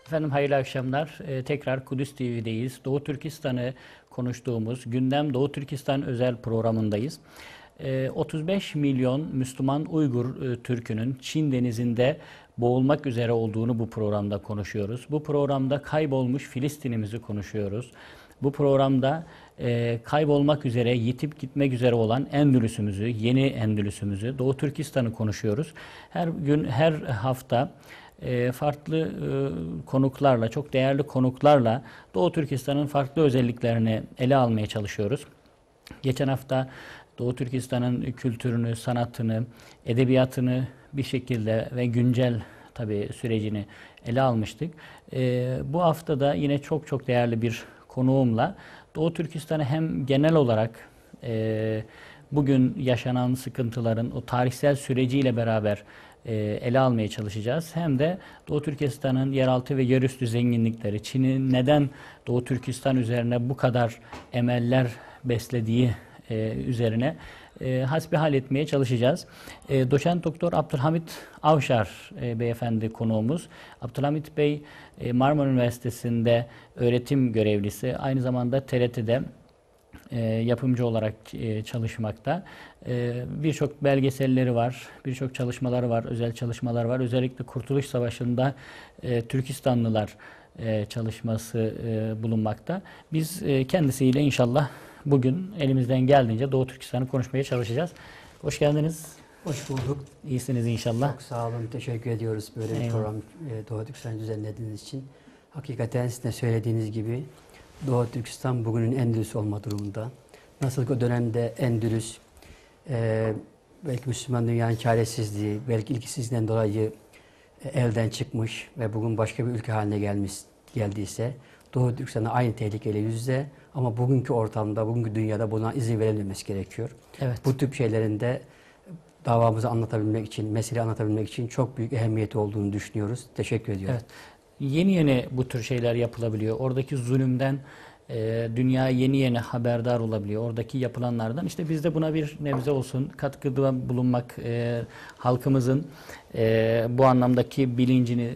Efendim hayırlı akşamlar. Tekrar Kudüs TV'deyiz. Doğu Türkistan'ı konuştuğumuz Gündem Doğu Türkistan özel programındayız. 35 milyon Müslüman Uygur Türk'ünün Çin denizinde boğulmak üzere olduğunu bu programda konuşuyoruz. Bu programda kaybolmuş Filistin'imizi konuşuyoruz. Bu programda kaybolmak üzere, yitip gitmek üzere olan Endülüs'ümüzü, yeni Endülüs'ümüzü, Doğu Türkistan'ı konuşuyoruz. Her gün, her hafta farklı konuklarla, çok değerli konuklarla Doğu Türkistan'ın farklı özelliklerini ele almaya çalışıyoruz. Geçen hafta Doğu Türkistan'ın kültürünü, sanatını, edebiyatını bir şekilde ve güncel tabii sürecini ele almıştık. Bu hafta da yine çok değerli bir konuğumla Doğu Türkistan'ı hem genel olarak bugün yaşanan sıkıntıların o tarihsel süreciyle beraber ele almaya çalışacağız. Hem de Doğu Türkistan'ın yeraltı ve yerüstü zenginlikleri, Çin'in neden Doğu Türkistan üzerine bu kadar emeller beslediği üzerine hasbihal etmeye çalışacağız. Doçent Doktor Abdülhamit Avşar beyefendi konuğumuz. Abdülhamit Bey Marmara Üniversitesi'nde öğretim görevlisi. Aynı zamanda TRT'de yapımcı olarak çalışmakta. Birçok belgeselleri var, birçok çalışmaları var, özel çalışmalar var. Özellikle Kurtuluş Savaşı'nda Türkistanlılar çalışması bulunmakta. Biz kendisiyle inşallah bugün elimizden geldiğince Doğu Türkistan'ı konuşmaya çalışacağız. Hoş geldiniz. Hoş bulduk. İyisiniz inşallah. Çok sağ olun. Teşekkür ediyoruz böyle bir program Doğu Türkistan düzenlediğiniz için. Hakikaten sizin de söylediğiniz gibi Doğu Türkistan bugünün Endülüs olma durumunda. Nasıl ki o dönemde Endülüs belki Müslüman dünyanın çaresizliği, belki ilgisizliğinden dolayı elden çıkmış ve bugün başka bir ülke haline geldiyse Doğu Türkistan'a aynı tehlikeyle yüz yüze ama bugünkü ortamda, bugünkü dünyada buna izin verilmemesi gerekiyor. Evet. Bu tip şeylerin de davamızı anlatabilmek için, meseleyi anlatabilmek için çok büyük ehemmiyeti olduğunu düşünüyoruz. Teşekkür ediyorum. Evet. Yeni bu tür şeyler yapılabiliyor. Oradaki zulümden dünya yeni haberdar olabiliyor. Oradaki yapılanlardan. İşte biz de buna bir nebze olsun katkıda bulunmak, halkımızın bu anlamdaki bilincini,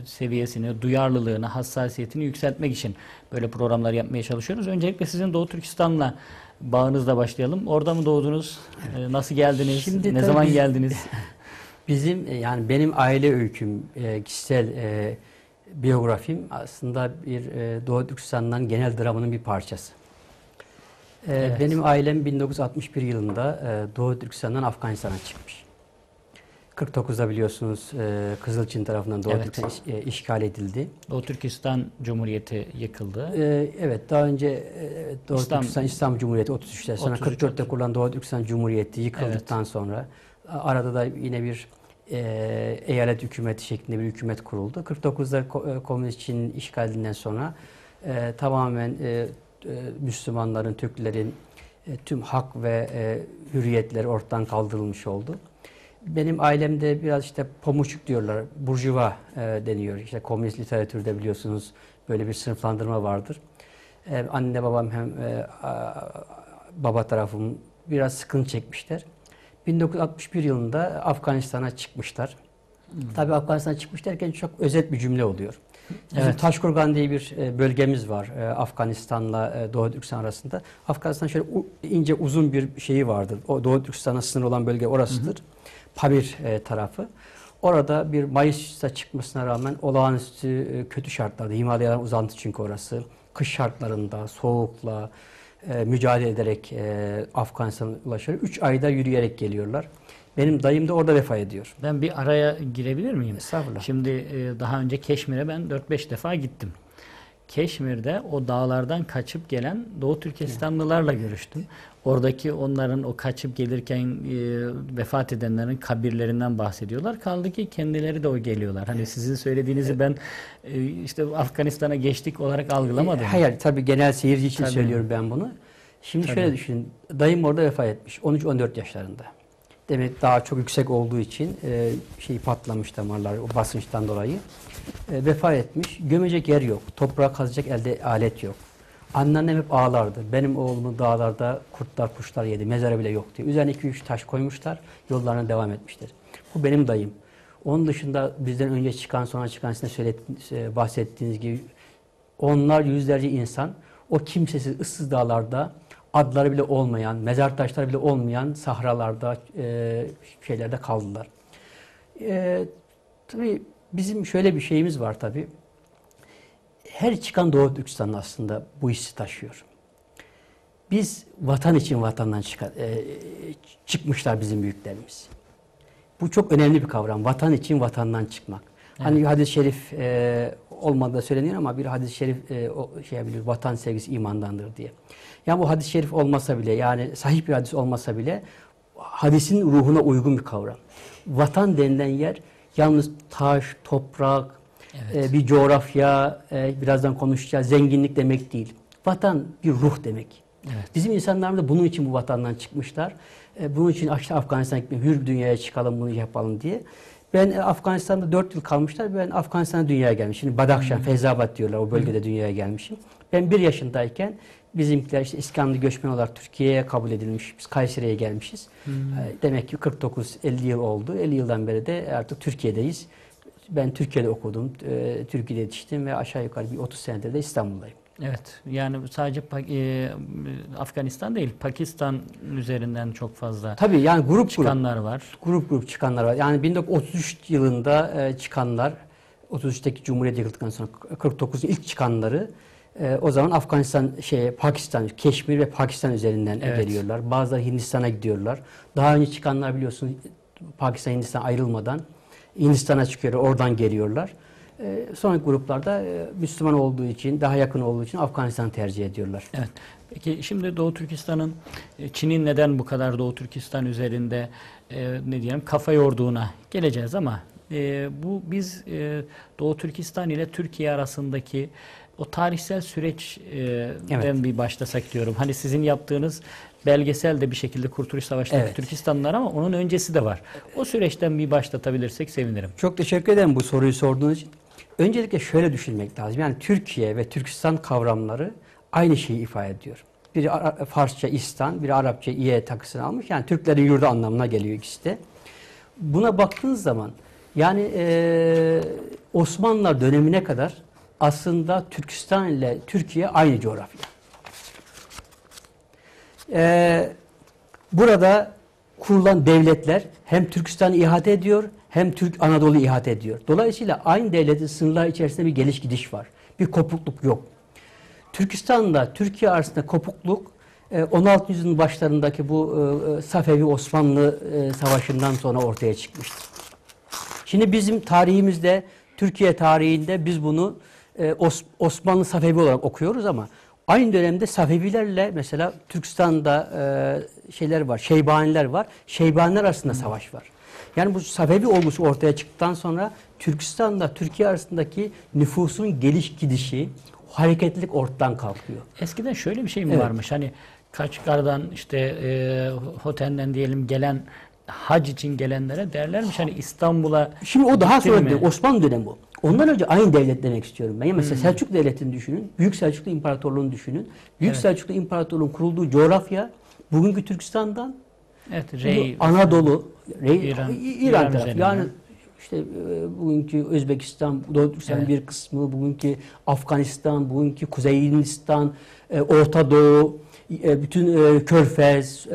seviyesini, duyarlılığını, hassasiyetini yükseltmek için böyle programlar yapmaya çalışıyoruz. Öncelikle sizin Doğu Türkistan'la bağınızla başlayalım. Orada mı doğdunuz? Nasıl geldiniz? Şimdi ne zaman geldiniz? Bizim yani benim aile öyküm, kişisel biyografim aslında bir Doğu Türkistan'dan genel dramının bir parçası. Evet. Benim ailem 1961 yılında Doğu Türkistan'dan Afganistan'a çıkmış. 49'da biliyorsunuz Kızılçin tarafından Doğu Türkistan işgal edildi. Doğu Türkistan Cumhuriyeti yıkıldı. Evet, daha önce Doğu Türkistan İslam Cumhuriyeti 33'te, sonra 44'te kurulan Doğu Türkistan Cumhuriyeti yıkıldıktan sonra arada da yine bir eyalet hükümeti şeklinde bir hükümet kuruldu. 49'da Komünist Çin işgalinden sonra tamamen Müslümanların, Türklerin tüm hak ve hürriyetleri ortadan kaldırılmış oldu. Benim ailemde biraz işte pamuçuk diyorlar, burjuva deniyor. İşte komünist literatürde biliyorsunuz böyle bir sınıflandırma vardır. Anne babam hem baba tarafım biraz sıkıntı çekmişler. 1961 yılında Afganistan'a çıkmışlar. Tabii Afganistan'a çıkmış derken çok özet bir cümle oluyor. Bizim Taşkurgan diye bir bölgemiz var Afganistan'la Doğu Türkistan arasında. Afganistan şöyle ince uzun bir şeyi vardır. O Doğu Türkistan'a sınır olan bölge orasıdır. Pamir tarafı. Orada bir Mayıs'ta çıkmasına rağmen olağanüstü kötü şartlarda, Himalayaların uzantı çünkü orası, kış şartlarında, soğukla mücadele ederek Afganistan'a ulaşıyor. 3 ayda yürüyerek geliyorlar. Benim dayım da orada vefat ediyor. Ben bir araya girebilir miyim? Estağfurullah. Şimdi daha önce Keşmir'e ben 4-5 defa gittim. Keşmir'de o dağlardan kaçıp gelen Doğu Türkistanlılarla görüştüm. Oradaki onların o kaçıp gelirken vefat edenlerin kabirlerinden bahsediyorlar. Kaldı ki kendileri de o geliyorlar. Hani sizin söylediğinizi ben işte Afganistan'a geçtik olarak algılamadım. Hayır, tabii genel seyirci için söylüyorum ben bunu. Şimdi şöyle düşünün. Dayım orada vefat etmiş. 13-14 yaşlarında. Demek daha çok yüksek olduğu için patlamış damarlar o basınçtan dolayı. Vefat etmiş. Gömecek yer yok. Toprağa kazacak elde alet yok. Anneannem hep ağlardı. Benim oğlumu dağlarda kurtlar kuşlar yedi. Mezarı bile yok diye. Üzerine 2-3 taş koymuşlar. Yollarına devam etmişler. Bu benim dayım. Onun dışında bizden önce çıkan, sonra çıkan, sizin bahsettiğiniz gibi onlar yüzlerce insan o kimsesiz, ıssız dağlarda, adları bile olmayan, mezar taşları bile olmayan sahralarda, şeylerde kaldılar. Tabii bizim şöyle bir şeyimiz var tabii. Her çıkan Doğu Türkistan'ın aslında bu hissi taşıyor. Biz vatan için vatandan çıkmışlar bizim büyüklerimiz. Bu çok önemli bir kavram. Vatan için vatandan çıkmak. Evet. Hani hadis-i şerif olmadığı da söyleniyor ama bir hadis-i şerif vatan sevgisi imandandır diye. Yani bu hadis-i şerif olmasa bile, yani sahih bir hadis olmasa bile hadisin ruhuna uygun bir kavram. Vatan denilen yer yalnız taş, toprak, evet, bir coğrafya, birazdan konuşacağız, zenginlik demek değil. Vatan bir ruh demek. Evet. Bizim insanlarımız da bunun için bu vatandan çıkmışlar. Bunun için işte Afganistan'a gitmek, hür bir dünyaya çıkalım, bunu yapalım diye. Ben Afganistan'da 4 yıl kalmışlar. Ben Afganistan'a dünyaya gelmişim. Şimdi Badakşan, Feyzabad diyorlar. O bölgede dünyaya gelmişim. Ben 1 yaşındayken bizimkiler işte İskamlı göçmen olarak Türkiye'ye kabul edilmiş. Biz Kayseri'ye gelmişiz. Demek ki 49-50 yıl oldu. 50 yıldan beri de artık Türkiye'deyiz. Ben Türkiye'de okudum. Türkiye'de yetiştim ve aşağı yukarı bir 30 senedir de İstanbul'dayım. Evet, yani sadece Afganistan değil, Pakistan üzerinden çok fazla tabii yani grup çıkanlar var. Grup çıkanlar var. Yani 1933 yılında çıkanlar, 33'teki Cumhuriyet yıkıldıktan sonra 49'un ilk çıkanları o zaman Pakistan, Keşmir ve Pakistan üzerinden geliyorlar. Bazıları Hindistan'a gidiyorlar. Daha önce çıkanlar biliyorsunuz Pakistan, Hindistan ayrılmadan Hindistan'a çıkıyorlar, oradan geliyorlar. Sonraki gruplarda Müslüman olduğu için, daha yakın olduğu için Afganistan'ı tercih ediyorlar. Evet. Peki şimdi Doğu Türkistan'ın, Çin'in neden bu kadar Doğu Türkistan üzerinde kafa yorduğuna geleceğiz ama biz Doğu Türkistan ile Türkiye arasındaki o tarihsel süreçten bir başlasak diyorum. Hani sizin yaptığınız belgesel de bir şekilde Kurtuluş Savaşı'ndaki Türkistanlılar ama onun öncesi de var. O süreçten bir başlatabilirsek sevinirim. Çok teşekkür ederim bu soruyu sorduğunuz için. Öncelikle şöyle düşünmek lazım. Yani Türkiye ve Türkistan kavramları aynı şeyi ifade ediyor. Biri Farsça İstan, biri Arapça İye takısını almış. Yani Türklerin yurdu anlamına geliyor ikisi de. Buna baktığınız zaman yani Osmanlılar dönemine kadar aslında Türkistan ile Türkiye aynı coğrafya. Burada kurulan devletler hem Türkistan'ı ihate ediyor hem Türk Anadolu'yu ihate ediyor. Dolayısıyla aynı devletin sınırları içerisinde bir geliş gidiş var. Bir kopukluk yok. Türkistan'la Türkiye arasında kopukluk 16. yüzyılın başlarındaki bu Safevi-Osmanlı savaşından sonra ortaya çıkmıştır. Şimdi bizim tarihimizde, Türkiye tarihinde biz bunu Osmanlı Safevi olarak okuyoruz ama aynı dönemde Safevilerle mesela Türkistan'da şeyler var, Şeybaniler var. Şeybaniler arasında savaş var. Yani bu Safevi olgusu ortaya çıktıktan sonra Türkistan'la Türkiye arasındaki nüfusun geliş gidişi, hareketlilik ortadan kalkıyor. Eskiden şöyle bir şey mi varmış? Hani Kaçkar'dan Hoten'den diyelim gelen hac için gelenlere derlermiş hani İstanbul'a. Şimdi o daha sonra Osmanlı dönemi bu. Ondan önce aynı devlet demek istiyorum ben. Mesela Selçuklu Devleti'ni düşünün. Büyük Selçuklu İmparatorluğu'nu düşünün. Büyük Selçuklu İmparatorluğu'nun kurulduğu coğrafya bugünkü Türkistan'dan Anadolu, İran tarafı. Yani işte bugünkü Özbekistan, Doğu Türkistan'ın bir kısmı, bugünkü Afganistan, bugünkü Kuzey Hindistan, Orta Doğu, bütün Körfez,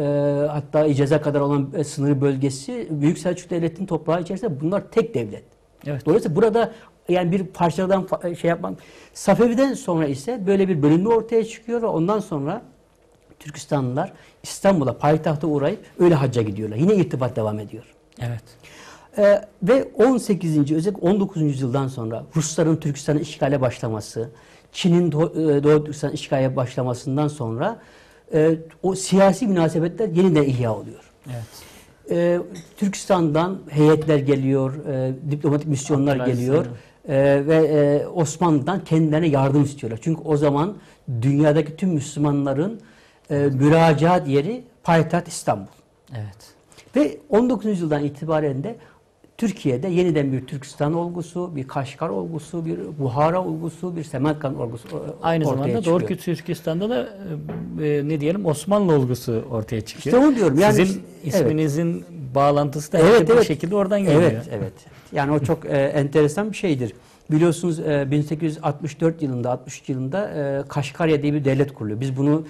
hatta İcaz'a kadar olan sınır bölgesi Büyük Selçuklu Devleti'nin toprağı içerisinde bunlar tek devlet. Evet. Dolayısıyla burada yani bir parçadan yapmak. Safevi'den sonra ise böyle bir bölünme ortaya çıkıyor ve ondan sonra Türkistanlılar İstanbul'a, payitahta uğrayıp öyle hacca gidiyorlar. Yine irtibat devam ediyor. Evet. Ve 18. özellikle 19. yüzyıldan sonra Rusların Türkistan'ı işgale başlaması, Çin'in Doğu Türkistan işgale başlamasından sonra o siyasi münasebetler yeniden ihya oluyor. Evet. Türkistan'dan heyetler geliyor, diplomatik misyonlar geliyor ve Osmanlı'dan kendilerine yardım istiyorlar. Çünkü o zaman dünyadaki tüm Müslümanların müracaat yeri payitaht İstanbul. Evet. Ve 19. yüzyıldan itibaren de Türkiye'de yeniden bir Türkistan olgusu, bir Kaşgar olgusu, bir Buhara olgusu, bir Semerkant olgusu aynı zamanda Doğu Türkistan'da da Osmanlı olgusu ortaya çıkıyor. İşte onu diyorum. Yani sizin isminizin bağlantısı da evet, bir şekilde oradan geliyor. Evet, evet. Yani o çok enteresan bir şeydir. Biliyorsunuz 1864 yılında, 63 yılında Kaşgarya diye bir devlet kuruluyor. Biz bunu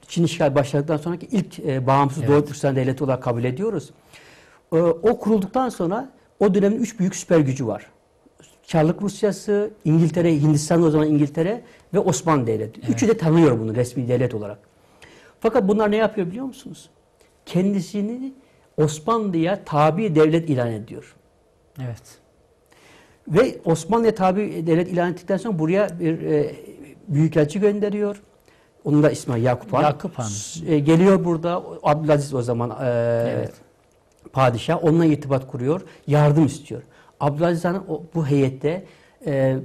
Çin işgal başladıktan sonraki ilk bağımsız Doğu Türkistan devleti olarak kabul ediyoruz. O kurulduktan sonra o dönemin 3 büyük süper gücü var. Çarlık Rusyası, İngiltere, Hindistan o zaman İngiltere ve Osmanlı Devleti. Üçü de tanıyor bunu resmi devlet olarak. Fakat bunlar ne yapıyor biliyor musunuz? Kendisini Osmanlı'ya tabi devlet ilan ediyor. Evet. Ve Osmanlı'ya tabi devlet ilan ettikten sonra buraya bir büyükelçi gönderiyor. Onun da ismi Yakup Han. Yakup Han. Geliyor burada. Abdülaziz o zaman padişah. Onunla irtibat kuruyor. Yardım istiyor. Abdülaziz Han bu heyette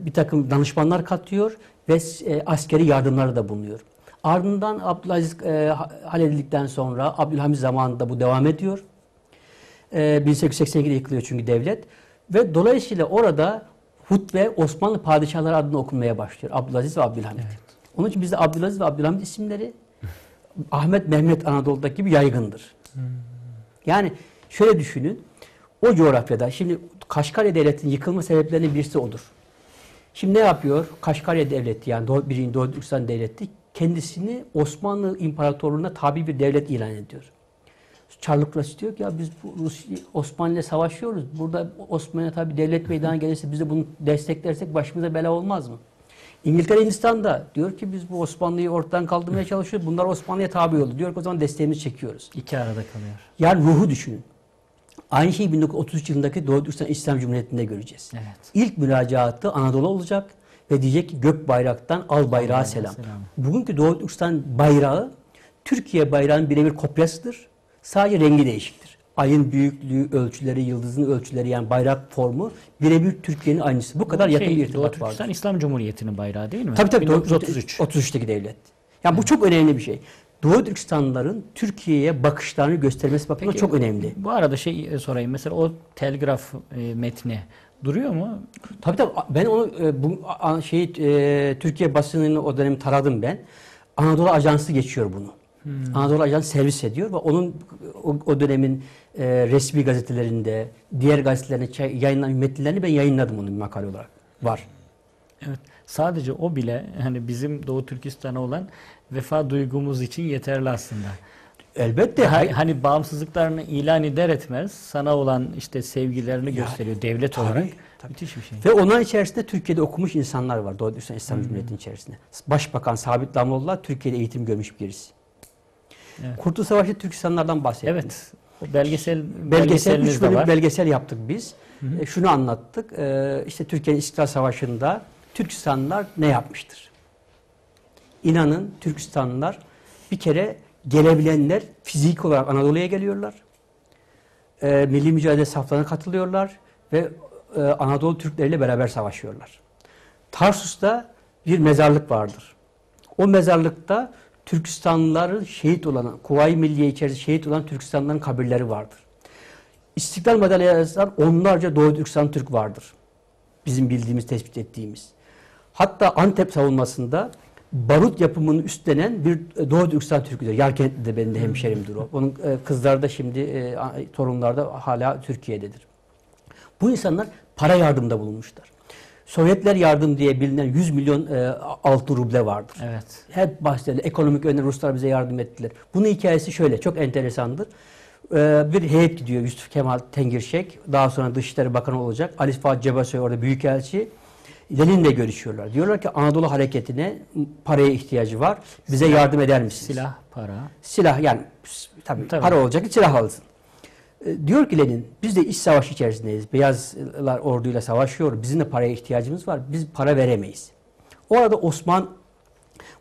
bir takım danışmanlar katıyor ve askeri yardımları da bulunuyor. Ardından Abdülaziz halledildikten sonra Abdülhamit zamanında bu devam ediyor. 1882'de yıkılıyor çünkü devlet. Ve dolayısıyla orada hutbe Osmanlı padişahları adına okunmaya başlıyor. Abdülaziz ve Abdülhamit. Evet. Onun için bizde Abdülaziz ve Abdülhamit isimleri Ahmet, Mehmet Anadolu'daki gibi yaygındır. Yani şöyle düşünün. O coğrafyada şimdi Kaşgarya Devleti'nin yıkılma sebeplerinden birisi odur. Şimdi ne yapıyor? Kaşgarya Devleti yani Birinci Doğu Türkistan Devleti kendisini Osmanlı İmparatorluğu'na tabi bir devlet ilan ediyor. Çarlık Rusyası diyor ki ya biz Osmanlı ile savaşıyoruz. Burada Osmanlı'ya tabi devlet meydana gelirse biz de bunu desteklersek başımıza bela olmaz mı? İngiltere Hindistan'da diyor ki biz bu Osmanlı'yı ortadan kaldırmaya çalışıyoruz. Bunlar Osmanlı'ya tabi oldu. Diyor ki o zaman desteğimizi çekiyoruz. İki arada kalıyor. Yani ruhu düşünün. Aynı şeyi 1933 yılındaki Doğu Türkistan İslam Cumhuriyeti'nde göreceğiz. Evet. İlk müracaatı Anadolu olacak ve diyecek ki gök bayraktan al bayrağa selam. Bugünkü Doğu Türkistan bayrağı Türkiye bayrağının birebir kopyasıdır. Sadece rengi değişiktir. Ayın büyüklüğü, ölçüleri, yıldızın ölçüleri yani bayrak formu birebir Türkiye'nin aynısı. Bu kadar yakın bir irtibat Doğu vardır. Türkistan İslam Cumhuriyeti'nin bayrağı değil mi? Tabii 1933. 33'teki devlet. Yani bu çok önemli bir şey. Doğu Türkistanlıların Türkiye'ye bakışlarını göstermesi bakımından çok önemli. Bu arada sorayım. Mesela o telgraf metni duruyor mu? Tabii. Ben onu Türkiye basınını o dönem taradım ben. Anadolu Ajansı geçiyor bunu. Anadolu Ajansı servis ediyor ve onun o dönemin resmi gazetelerinde, diğer gazetelerinde yayınlanan metinlerini ben yayınladım onun bir makale olarak. Var. Evet. Sadece o bile hani bizim Doğu Türkistan'a olan vefa duygumuz için yeterli aslında. Elbette. Hani bağımsızlıklarını ilan eder etmez sana olan işte sevgilerini gösteriyor devlet olarak. Tabii. Müthiş bir şey. Ve onun içerisinde Türkiye'de okumuş insanlar var Doğu Türkistan İslam Cumhuriyeti'nin içerisinde. Başbakan Sabit Damlıoğlu Türkiye'de eğitim görmüş birisi. Evet. Kurtuluş Savaşı Türkistanlardan bahsetti. Evet. O belgesel 3 bölüm belgesel yaptık biz. Şunu anlattık. İşte Türkiye'nin İstiklal Savaşı'nda Türkistanlılar ne yapmıştır? İnanın Türkistanlılar bir kere gelebilenler fizik olarak Anadolu'ya geliyorlar. Milli mücadele saflarına katılıyorlar ve Anadolu Türkleriyle beraber savaşıyorlar. Tarsus'ta bir mezarlık vardır. O mezarlıkta Türkistanlıların şehit olan, Kuvayi Milliye içerisinde şehit olan Türkistanlıların kabirleri vardır. İstiklal Madalyası'ndan onlarca Doğu Türkistan Türk vardır. Bizim bildiğimiz, tespit ettiğimiz. Hatta Antep savunmasında barut yapımını üstlenen bir Doğu Türkistan Türk'üdür. Yarkentli'de benim de hemşerimdir o. Onun kızları da şimdi, torunlar da hala Türkiye'dedir. Bu insanlar para yardımda bulunmuşlar. Sovyetler yardım diye bilinen 100 milyon altın ruble vardır. Evet. Hep bahsedilir. Ekonomik yönden Ruslar bize yardım ettiler. Bunun hikayesi şöyle, çok enteresandır. Bir heyet gidiyor, Yusuf Kemal Tengirşek, daha sonra Dışişleri Bakanı olacak. Ali Fuat Cebesoy orada büyükelçi. Lenin'le görüşüyorlar. Diyorlar ki Anadolu hareketine paraya ihtiyacı var. Bize yardım eder misiniz? Silah, para. Silah yani tabii. Para olacak ki silah alsın. Diyor ki Lenin, biz de iç savaş içerisindeyiz. Beyazlar orduyla savaşıyor. Bizim de paraya ihtiyacımız var. Biz para veremeyiz. Orada Osman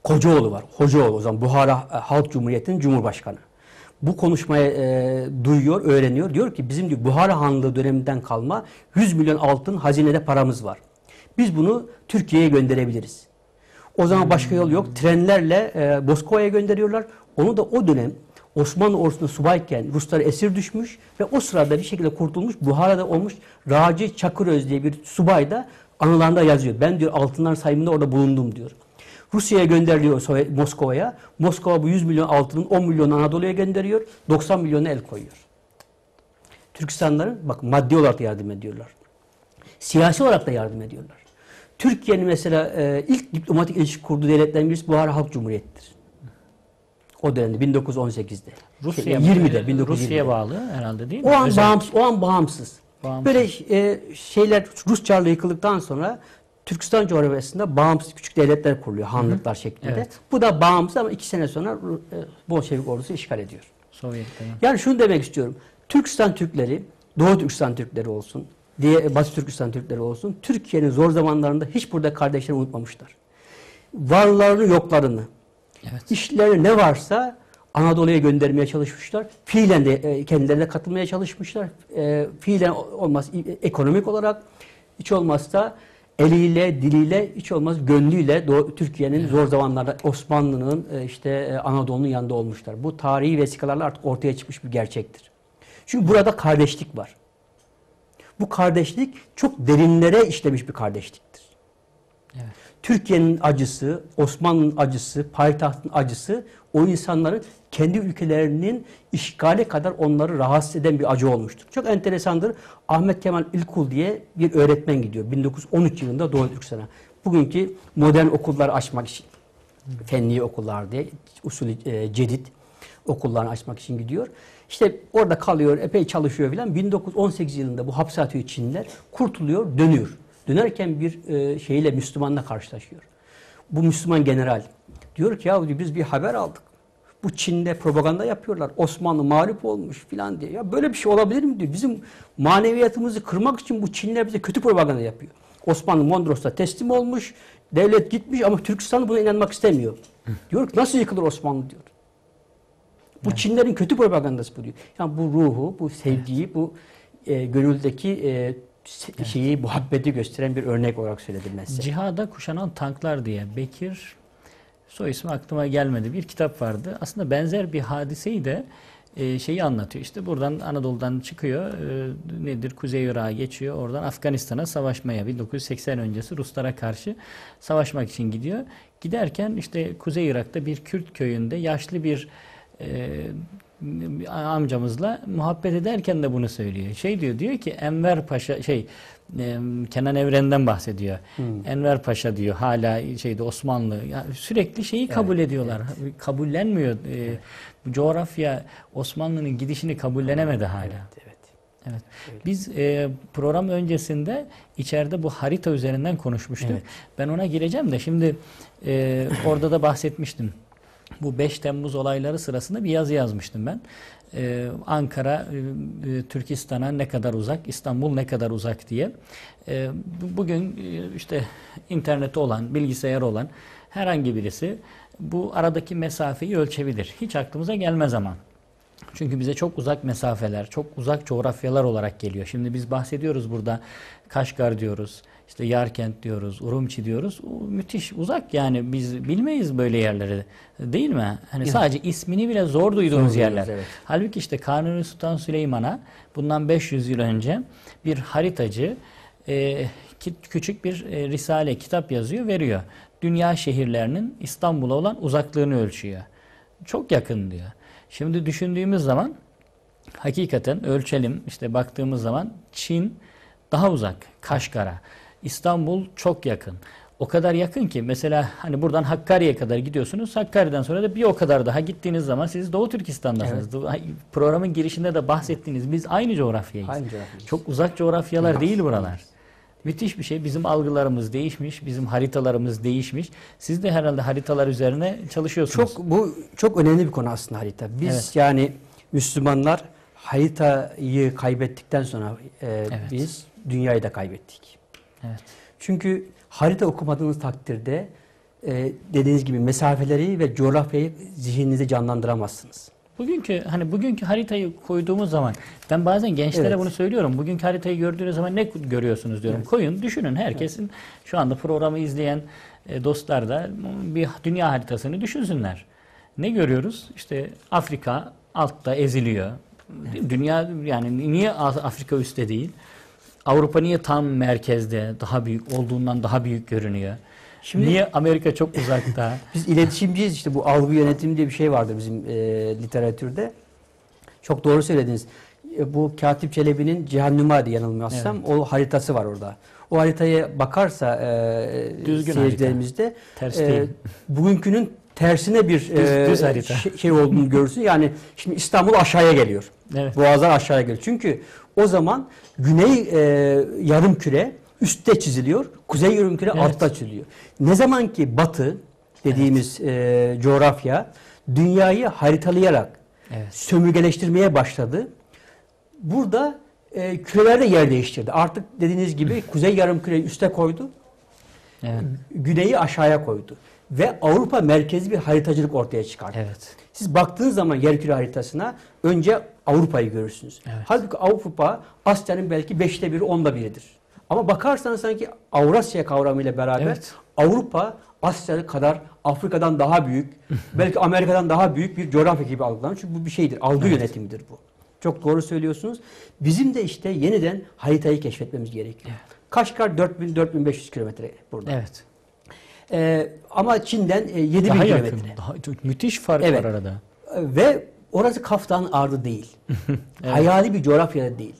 Kocaoğlu var. Hocaoğlu o zaman Buhara Halk Cumhuriyeti'nin Cumhurbaşkanı. Bu konuşmayı duyuyor, öğreniyor. Diyor ki bizim diyor, Buhara Hanlığı döneminden kalma 100 milyon altın hazinede paramız var. Biz bunu Türkiye'ye gönderebiliriz. O zaman başka yol yok. Trenlerle Moskova'ya gönderiyorlar. Onu da o dönem Osmanlı ordusunda subayken Ruslara esir düşmüş ve o sırada bir şekilde kurtulmuş, Buhara'da olmuş Raci Çakıröz diye bir subay da anılarında yazıyor. Ben diyor altınlar sayımında orada bulundum diyor. Rusya'ya gönderiliyor Moskova'ya. Moskova bu 100 milyon altının 10 milyonu Anadolu'ya gönderiyor. 90 milyonu el koyuyor. Türkistanların bak maddi olarak da yardım ediyorlar. Siyasi olarak da yardım ediyorlar. Türkiye'nin mesela ilk diplomatik ilişki kurduğu devletlerin birisi Buhara Halk Cumhuriyeti'dir. O dönemde 1918'de. Rusya'ya bağlı herhalde değil mi? O an bağımsız. Böyle şeyler Rus Çarlığı yıkıldıktan sonra Türkistan coğrafyasında bağımsız küçük devletler kuruluyor. Hanlıklar şeklinde. Evet. Bu da bağımsız ama 2 sene sonra Bolşevik ordusu işgal ediyor. Sovyetler. Yani şunu demek istiyorum. Türkistan Türkleri, Doğu Türkistan Türkleri olsun, Batı Türkistan Türkleri olsun, Türkiye'nin zor zamanlarında hiç burada kardeşlerini unutmamışlar. Varlarını yoklarını, işleri ne varsa Anadolu'ya göndermeye çalışmışlar. Fiilen de kendilerine katılmaya çalışmışlar. Fiilen olmaz ekonomik olarak, hiç olmazsa eliyle, diliyle, hiç olmaz gönlüyle Türkiye'nin zor zamanlarda Osmanlı'nın Anadolu'nun yanında olmuşlar. Bu tarihi vesikalarla artık ortaya çıkmış bir gerçektir. Çünkü burada kardeşlik var. Bu kardeşlik çok derinlere işlemiş bir kardeşliktir. Evet. Türkiye'nin acısı, Osmanlı'nın acısı, payitahtın acısı o insanların kendi ülkelerinin işgale kadar onları rahatsız eden bir acı olmuştur. Çok enteresandır. Ahmet Kemal İlkul diye bir öğretmen gidiyor. 1913 yılında Doğu Türkistan'a. Bugünkü modern okulları açmak için, fenli okullar diye, usulü cedid okullarını açmak için gidiyor. İşte orada kalıyor, epey çalışıyor filan. 1918 yılında bu hapse atıyor Çinliler. Kurtuluyor, dönüyor. Dönerken bir Müslümanla karşılaşıyor. Bu Müslüman general diyor ki ya biz bir haber aldık. Bu Çin'de propaganda yapıyorlar. Osmanlı mağlup olmuş filan diye. Ya böyle bir şey olabilir mi diyor. Bizim maneviyatımızı kırmak için bu Çinliler bize kötü propaganda yapıyor. Osmanlı Mondros'ta teslim olmuş. Devlet gitmiş ama Türkistan buna inanmak istemiyor. Diyor ki nasıl yıkılır Osmanlı diyor. Bu Çinlerin kötü propagandası bu diyor. Yani bu ruhu, bu sevgiyi, bu gönüldeki muhabbeti gösteren bir örnek olarak söyledim ben size. Cihada kuşanan tanklar diye Bekir, soy ismi aklıma gelmedi, bir kitap vardı. Aslında benzer bir hadiseyi de şeyi anlatıyor. İşte buradan Anadolu'dan çıkıyor, Kuzey Irak'a geçiyor. Oradan Afganistan'a savaşmaya, 1980 öncesi Ruslara karşı savaşmak için gidiyor. Giderken işte Kuzey Irak'ta bir Kürt köyünde yaşlı bir amcamızla muhabbet ederken de bunu söylüyor. Diyor ki Enver Paşa Kenan Evren'den bahsediyor. Enver Paşa diyor hala Osmanlı sürekli şeyi kabul ediyorlar. Evet. Kabullenmiyor. Bu coğrafya Osmanlı'nın gidişini kabullenemedi hala. Evet. Biz program öncesinde içeride bu harita üzerinden konuşmuştuk. Evet. Ben ona gireceğim de şimdi orada da bahsetmiştim. Bu 5 Temmuz olayları sırasında bir yazı yazmıştım ben. Ankara, Türkistan'a ne kadar uzak, İstanbul ne kadar uzak diye. Bugün işte interneti olan, bilgisayarı olan herhangi birisi bu aradaki mesafeyi ölçebilir. Hiç aklımıza gelmez ama. Çünkü bize çok uzak mesafeler, çok uzak coğrafyalar olarak geliyor. Şimdi biz bahsediyoruz burada, Kaşgar diyoruz, işte Yarkent diyoruz, Urumçi diyoruz. O müthiş uzak yani, biz bilmeyiz böyle yerleri, değil mi? Hani sadece ismini bile zor duyduğumuz yerler. Evet. Halbuki işte Kanuni Sultan Süleyman'a bundan 500 yıl önce bir haritacı küçük bir risale, kitap yazıyor, veriyor. Dünya şehirlerinin İstanbul'a olan uzaklığını ölçüyor. Çok yakın diyor. Şimdi düşündüğümüz zaman hakikaten ölçelim, işte baktığımız zaman Çin daha uzak, Kaşgar'a. İstanbul çok yakın. O kadar yakın ki mesela hani buradan Hakkari'ye kadar gidiyorsunuz. Hakkari'den sonra da bir o kadar daha gittiğiniz zaman siz Doğu Türkistan'dasınız. Evet. Programın girişinde de bahsettiğiniz biz aynı coğrafyayız. Çok uzak coğrafyalar değil buralar. Müthiş bir şey. Bizim algılarımız değişmiş, bizim haritalarımız değişmiş. Siz de herhalde haritalar üzerine çalışıyorsunuz. Bu çok önemli bir konu aslında harita. Biz yani Müslümanlar haritayı kaybettikten sonra biz dünyayı da kaybettik. Evet. Çünkü harita okumadığınız takdirde dediğiniz gibi mesafeleri ve coğrafyayı zihninizde canlandıramazsınız. Bugünkü haritayı koyduğumuz zaman ben bazen gençlere bunu söylüyorum. Bugünkü haritayı gördüğünüz zaman ne görüyorsunuz diyorum. Evet. Koyun, düşünün, herkesin şu anda programı izleyen dostlar da bir dünya haritasını düşünsünler. Ne görüyoruz? İşte Afrika altta eziliyor. Evet. Dünya yani niye Afrika üstte değil? Avrupa niye tam merkezde, daha büyük olduğundan daha büyük görünüyor? Şimdi, niye Amerika çok uzakta? Biz iletişimciyiz, işte bu algı yönetimi diye bir şey vardır bizim literatürde. Çok doğru söylediniz. bu Katip Çelebi'nin Cihannuma diye yanılmıyorsam o haritası var orada. O haritaya bakarsa seyircilerimizde bugünkünün tersine bir şey olduğunu görürsün. Yani şimdi İstanbul aşağıya geliyor. Evet. Boğazlar aşağıya geliyor. Çünkü o zaman güney yarımküre üstte çiziliyor, kuzey yarımküre altta çiziliyor. Ne zaman ki batı dediğimiz coğrafya dünyayı haritalayarak sömürgeleştirmeye başladı. Burada küreler de yer değiştirdi. Artık dediğiniz gibi kuzey yarımküreyi üste koydu. Güneyi aşağıya koydu. Ve Avrupa merkezli bir haritacılık ortaya çıkardı. Siz baktığınız zaman yerküre haritasına önce Avrupa'yı görürsünüz. Halbuki Avrupa Asya'nın belki 5'te 1'i 10'da 1'idir. Ama bakarsanız sanki Avrasya kavramıyla beraber Avrupa Asya kadar Afrika'dan daha büyük, belki Amerika'dan daha büyük bir coğrafya gibi algılanır. Çünkü bu bir şeydir. Algı yönetimidir bu. Çok doğru söylüyorsunuz. Bizim de işte yeniden haritayı keşfetmemiz gerekiyor. Kaşgar 4000-4500 kilometre burada. Ama Çin'den 7000 kilometre. Müthiş fark var arada. Ve orası Kaftan Ardı değil. Hayali bir coğrafyada değil.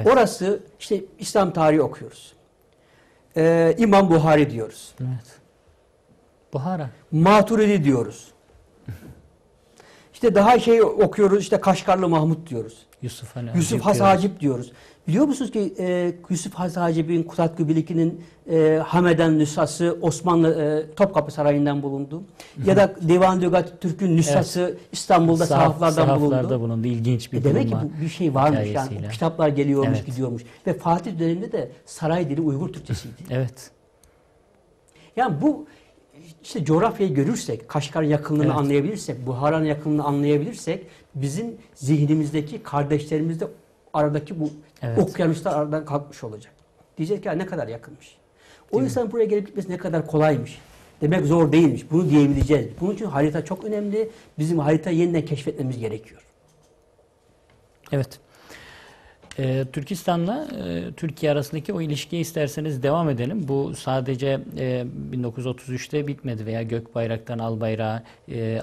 Orası işte İslam tarihi okuyoruz. İmam Buhari diyoruz. Buhara. Maturidi diyoruz. İşte daha şey okuyoruz, işte Kaşgarlı Mahmut diyoruz. Yusuf Has Hacip diyoruz. Biliyor musunuz ki Yusuf Has Hacip'in Kutatku Biliki'nin Hameden nüshası Osmanlı Topkapı Sarayı'ndan bulundu. Ya da Divan Lügat Türk'ün nüshası İstanbul'da sahaflardan bulundu. İlginç bir demek ki bu bir şey varmış. Yani o kitaplar geliyormuş, gidiyormuş. Ve Fatih döneminde de saray dili Uygur Türkçesiydi. Yani bu işte coğrafyayı görürsek, Kaşgar'ın yakınlığını anlayabilirsek, Buhara'nın yakınlığını anlayabilirsek bizim zihnimizdeki kardeşlerimizde aradaki bu okyanuslar aradan kalkmış olacak. Diyecek ki ne kadar yakınmış. O insan buraya gelip gitmesi ne kadar kolaymış. Demek zor değilmiş. Bunu diyebileceğiz. Bunun için harita çok önemli. Bizim haritayı yeniden keşfetmemiz gerekiyor. Türkistan'la Türkiye arasındaki o ilişkiye isterseniz devam edelim. Bu sadece 1933'te bitmedi veya Gökbayrak'tan Albayrak'a,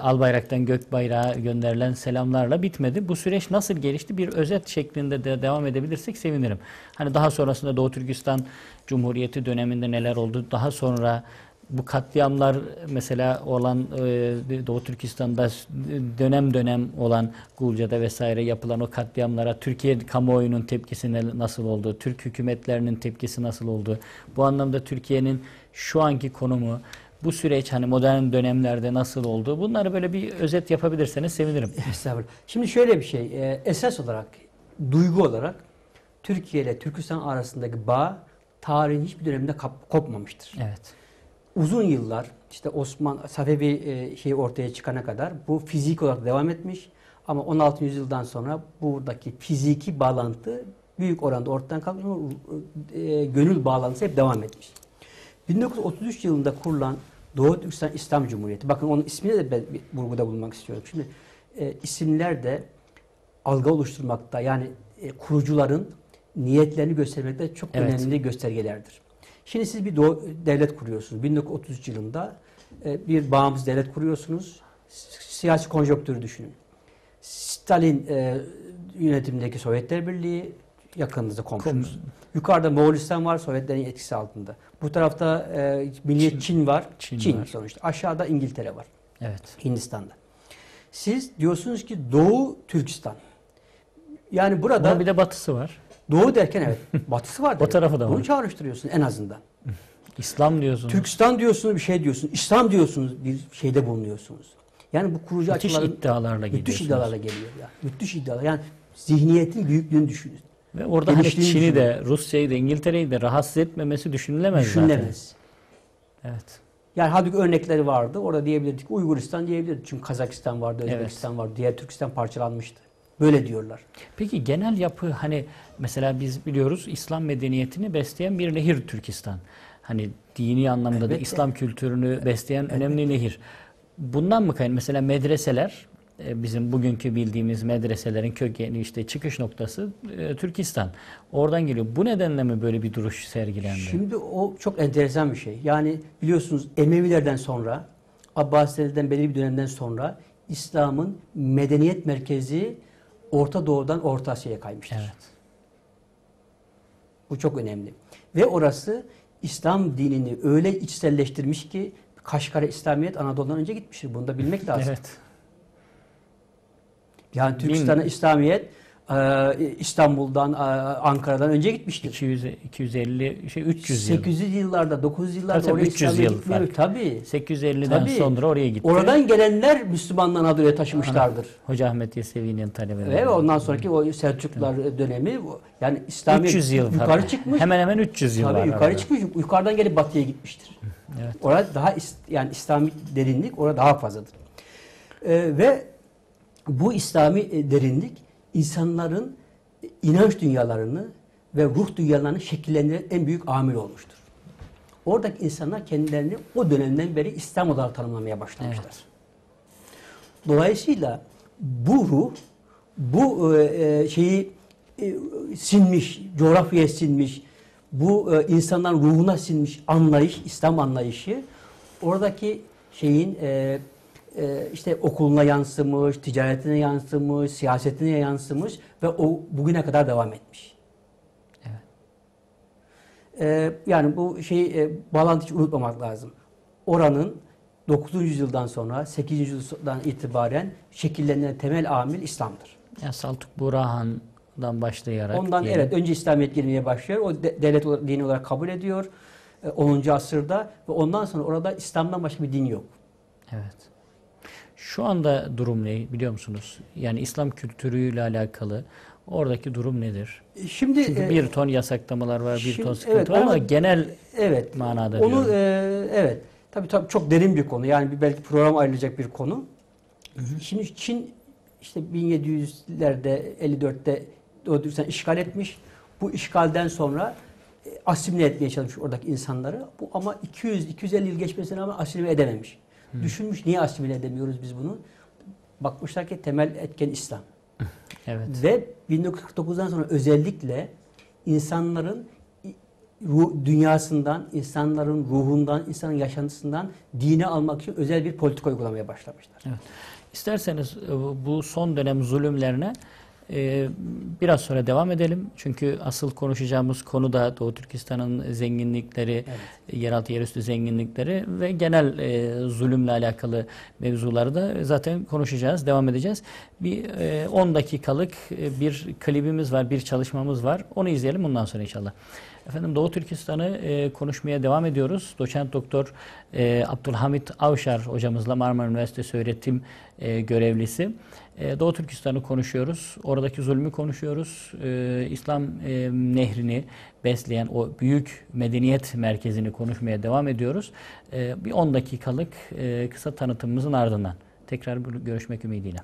Albayrak'tan Gökbayrak'a gönderilen selamlarla bitmedi. Bu süreç nasıl gelişti? Bir özet şeklinde de devam edebilirsek sevinirim. Hani daha sonrasında Doğu Türkistan Cumhuriyeti döneminde neler oldu? Daha sonra bu katliamlar mesela olan Doğu Türkistan'da dönem dönem olan Gulca'da vesaire yapılan o katliamlara Türkiye kamuoyunun tepkisi nasıl oldu? Türk hükümetlerinin tepkisi nasıl oldu? Bu anlamda Türkiye'nin şu anki konumu, bu süreç hani modern dönemlerde nasıl oldu? Bunları böyle bir özet yapabilirseniz sevinirim. Estağfurullah. Şimdi şöyle bir şey, esas olarak, duygu olarak Türkiye ile Türkistan arasındaki bağ tarihin hiçbir döneminde kopmamıştır. Uzun yıllar işte Safevi şey ortaya çıkana kadar bu fizik olarak devam etmiş ama 16. yüzyıldan sonra buradaki fiziki bağlantı büyük oranda ortadan kalkmış ama gönül bağlantısı hep devam etmiş. 1933 yılında kurulan Doğu Türkistan İslam Cumhuriyeti, bakın onun ismine de ben bir vurguda bulunmak istiyorum. Şimdi isimler de algı oluşturmakta, yani kurucuların niyetlerini göstermekte çok önemli göstergelerdir. Şimdi siz bir devlet kuruyorsunuz. 1933 yılında bir bağımsız devlet kuruyorsunuz. Siyasi konjonktürü düşünün. Stalin yönetimindeki Sovyetler Birliği, yakınınızda komşunuz. Yukarıda Moğolistan var, Sovyetlerin etkisi altında. Bu tarafta Milliyet Çin var. Çin sonuçta. Aşağıda İngiltere var. Hindistan'da. Siz diyorsunuz ki Doğu Türkistan. Yani burada... Ama bir de batısı var. Doğu derken batısı var. O tarafı da var. Bunu çağrıştırıyorsun en azından. İslam diyorsunuz. Türkistan diyorsunuz, bir şey diyorsunuz. İslam diyorsunuz, bir şeyde bulunuyorsunuz. Yani bu kurucu açılarla... Müthiş iddialarla geliyor. Yani. Müthiş iddialar. Yani zihniyetin büyüklüğünü düşünün. Ve orada hani Çin'i de, Rusya'yı da, İngiltere'yi de rahatsız etmemesi düşünülemez zaten. Yani halbuki örnekleri vardı. Orada diyebilirdik ki Uyguristan diyebilirdik. Çünkü Kazakistan vardı, Özbekistan vardı. Diğer Türkistan parçalanmıştı. Böyle diyorlar. Peki genel yapı, hani mesela biz biliyoruz İslam medeniyetini besleyen bir nehir Türkistan. Hani dini anlamda da İslam kültürünü besleyen önemli nehir. Bundan mı kaynaklı? Mesela medreseler, bizim bugünkü bildiğimiz medreselerin kökeni, işte çıkış noktası Türkistan. Oradan geliyor. Bu nedenle mi böyle bir duruş sergilendi? Şimdi o çok enteresan bir şey. Yani biliyorsunuz Emevilerden sonra, Abbasilerden belli bir dönemden sonra İslam'ın medeniyet merkezi Orta Doğu'dan Orta Asya'ya kaymıştır. Evet. Bu çok önemli. Ve orası İslam dinini öyle içselleştirmiş ki Kaşgar'a İslamiyet Anadolu'dan önce gitmiştir. Bunu da bilmek lazım. Evet. Yani Türkistan'a İslamiyet İstanbul'dan, Ankara'dan önce gitmiştir. 250 300 yıl. 800 yıllarda, 900 yıllarda Tabii, oraya 300 yıl gitmiyor. fark. Tabii. 850'den Tabii. sonra oraya gitti. Oradan gelenler Müslümanlığın Anadolu'ya taşımışlardır. Hoca Ahmet Yesevi'nin talebeleri. Ve ondan sonraki o Selçuklular dönemi yani İslamiyet 300 yıl yukarı fark. çıkmış. Hemen hemen 300 yıl Tabii var yukarı arada. çıkmış. Yukarıdan gelip batıya gitmiştir. Evet. Orada daha yani İslami derinlik orada daha fazladır. Ve bu İslami derinlik insanların inanç dünyalarını ve ruh dünyalarını şekillendiren en büyük amil olmuştur. Oradaki insanlar kendilerini o dönemden beri İslam olarak tanımlamaya başlamışlar. Evet. Dolayısıyla bu ruh, bu şeyi sinmiş, coğrafyaya sinmiş, bu insanların ruhuna sinmiş anlayış, İslam anlayışı oradaki şeyin işte okuluna yansımış, ticaretine yansımış, siyasetine yansımış ve o bugüne kadar devam etmiş. Evet. Yani bu bağlantıyı unutmamak lazım. Oranın 9. yüzyıldan sonra 8. yüzyıldan itibaren şekillenen temel amil İslam'dır. Yani Saltuk Burhan'dan başlayarak. Ondan diyelim. evet önce İslamiyet gelmeye başlıyor. O devlet dini olarak kabul ediyor 10. asırda ve ondan sonra orada İslam'dan başka bir din yok. Evet. Şu anda durum ne biliyor musunuz? Yani İslam kültürüyle alakalı oradaki durum nedir? Şimdi Çünkü bir ton yasaklamalar var, bir ton sıkıntı evet, var ama genel evet, manada onu diyorum. evet. Tabii çok derin bir konu. Yani belki program ayrılacak bir konu. Hı hı. Şimdi Çin işte 1700'lerde 54'te Doğu Türkistan işgal etmiş. Bu işgalden sonra asimile etmeye çalışmış oradaki insanları. Bu ama 200-250 yıl geçmesine rağmen asimile edememiş. Düşünmüş niye asimile edemiyoruz biz bunu? Bakmışlar ki temel etken İslam. Evet. Ve 1949'dan sonra özellikle insanların dünyasından, insanların ruhundan, insanın yaşantısından dini almak için özel bir politika uygulamaya başlamışlar. Evet. İsterseniz bu son dönem zulümlerine biraz sonra devam edelim. Çünkü asıl konuşacağımız konu da Doğu Türkistan'ın zenginlikleri, evet, yeraltı yerüstü zenginlikleri ve genel zulümle alakalı mevzuları da zaten konuşacağız, devam edeceğiz. Bir 10 dakikalık bir klibimiz var, bir çalışmamız var. Onu izleyelim ondan sonra inşallah. Efendim Doğu Türkistan'ı konuşmaya devam ediyoruz. Doçent Doktor Abdülhamit Avşar hocamızla Marmara Üniversitesi öğretim görevlisi. Doğu Türkistan'ı konuşuyoruz. Oradaki zulmü konuşuyoruz. İslam nehrini besleyen o büyük medeniyet merkezini konuşmaya devam ediyoruz. Bir 10 dakikalık kısa tanıtımımızın ardından tekrar görüşmek ümidiyle.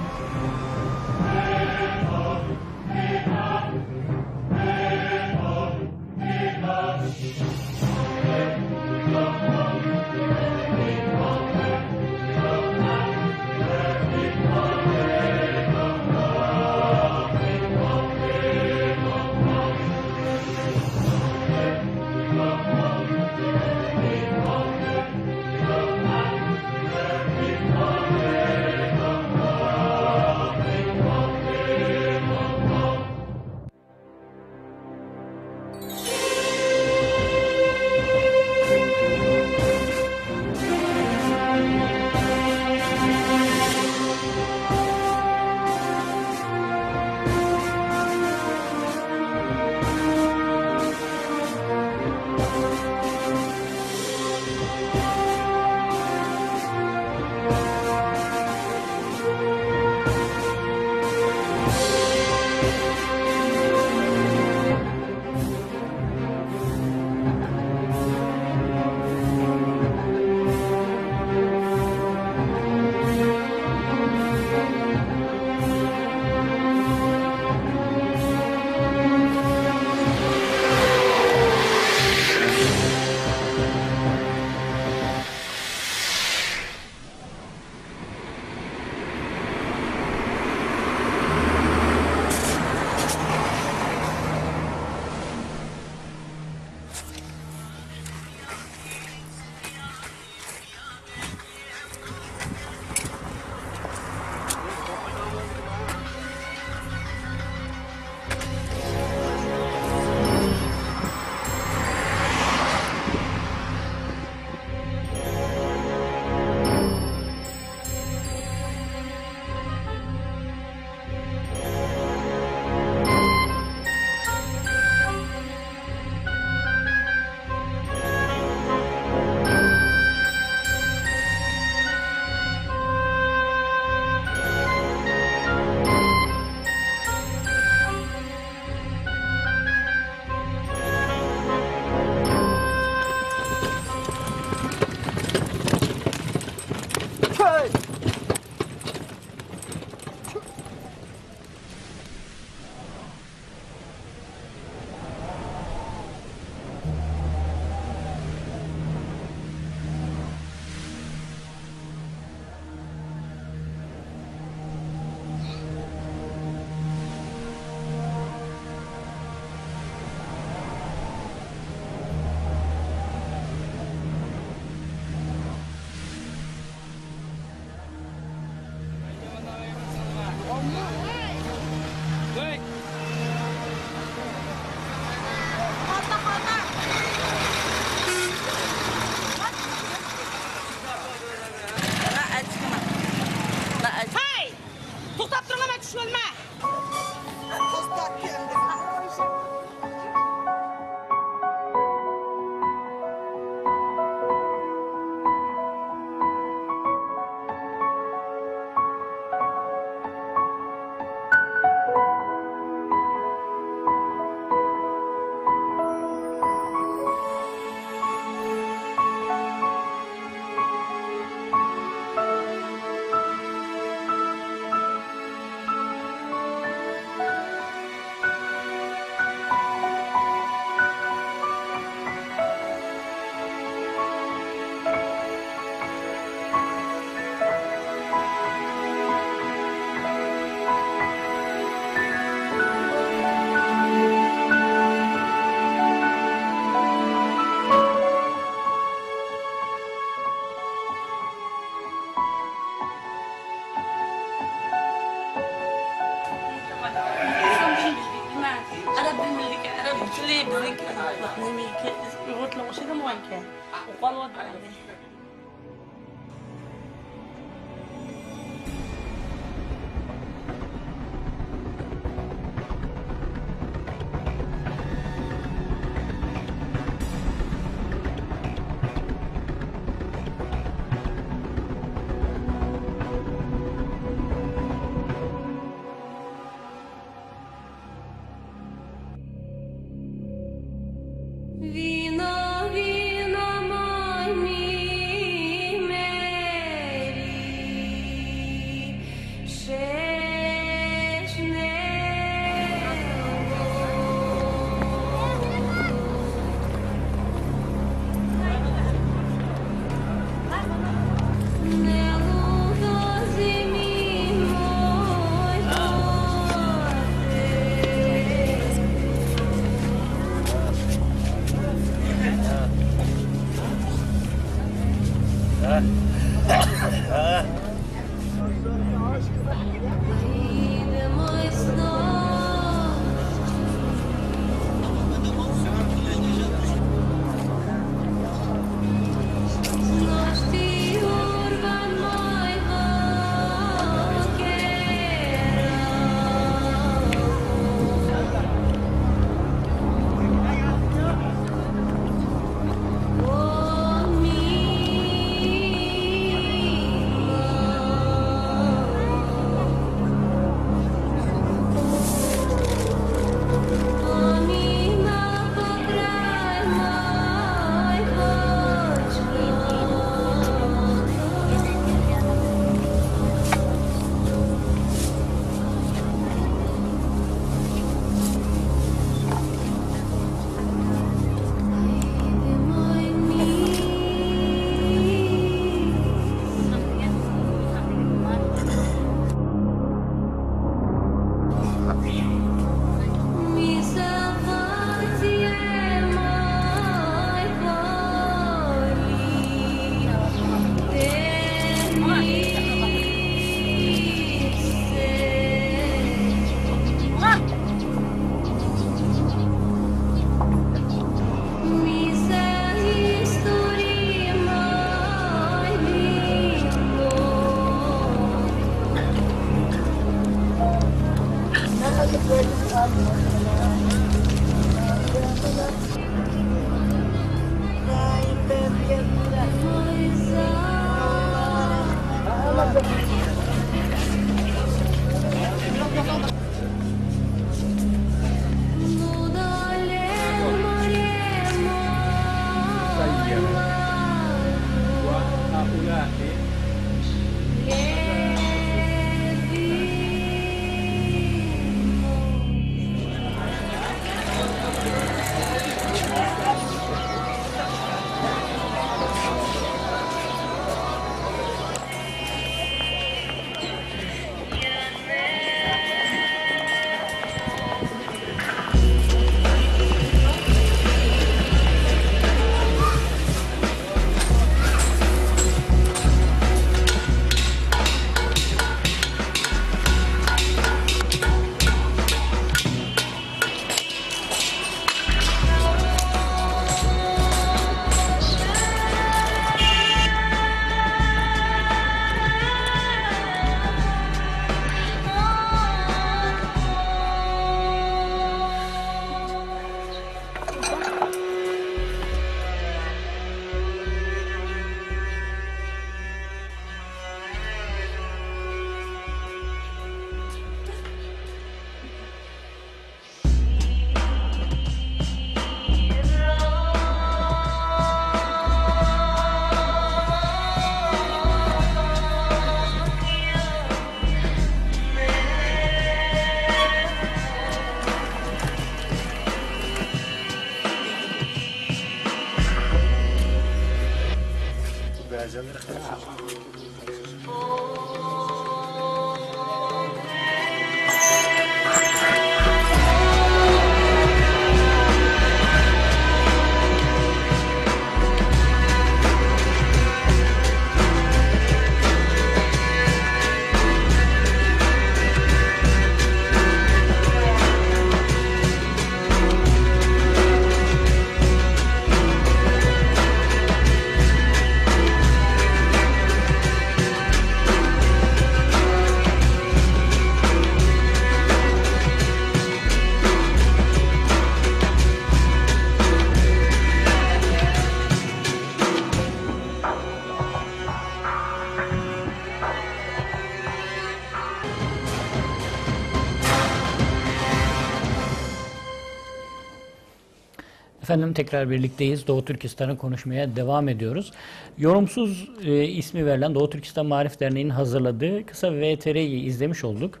Efendim tekrar birlikteyiz. Doğu Türkistan'ı konuşmaya devam ediyoruz. Yorumsuz ismi verilen Doğu Türkistan Maarif Derneği'nin hazırladığı kısa VTR'yi izlemiş olduk.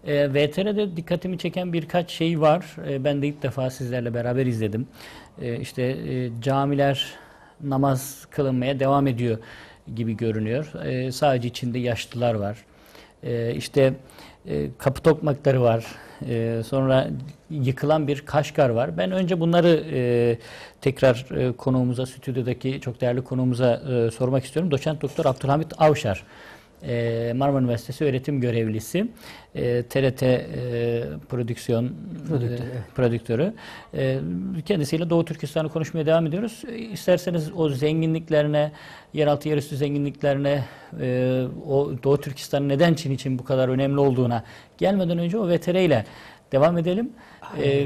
VTR'de dikkatimi çeken birkaç şey var. Ben de ilk defa sizlerle beraber izledim. Camiler namaz kılınmaya devam ediyor gibi görünüyor. Sadece içinde yaşlılar var. Kapı tokmakları var. Sonra yıkılan bir Kaşgar var. Ben önce bunları tekrar konuğumuza, stüdyodaki çok değerli konuğumuza sormak istiyorum. Doçent Doktor Abdülhamit Avşar, Marmara Üniversitesi öğretim görevlisi, TRT prodüksiyon prodüktörü. Kendisiyle Doğu Türkistan'ı konuşmaya devam ediyoruz. İsterseniz o zenginliklerine, yeraltı yerüstü zenginliklerine, o Doğu Türkistan'ın neden Çin için bu kadar önemli olduğuna gelmeden önce o VTR ile devam edelim.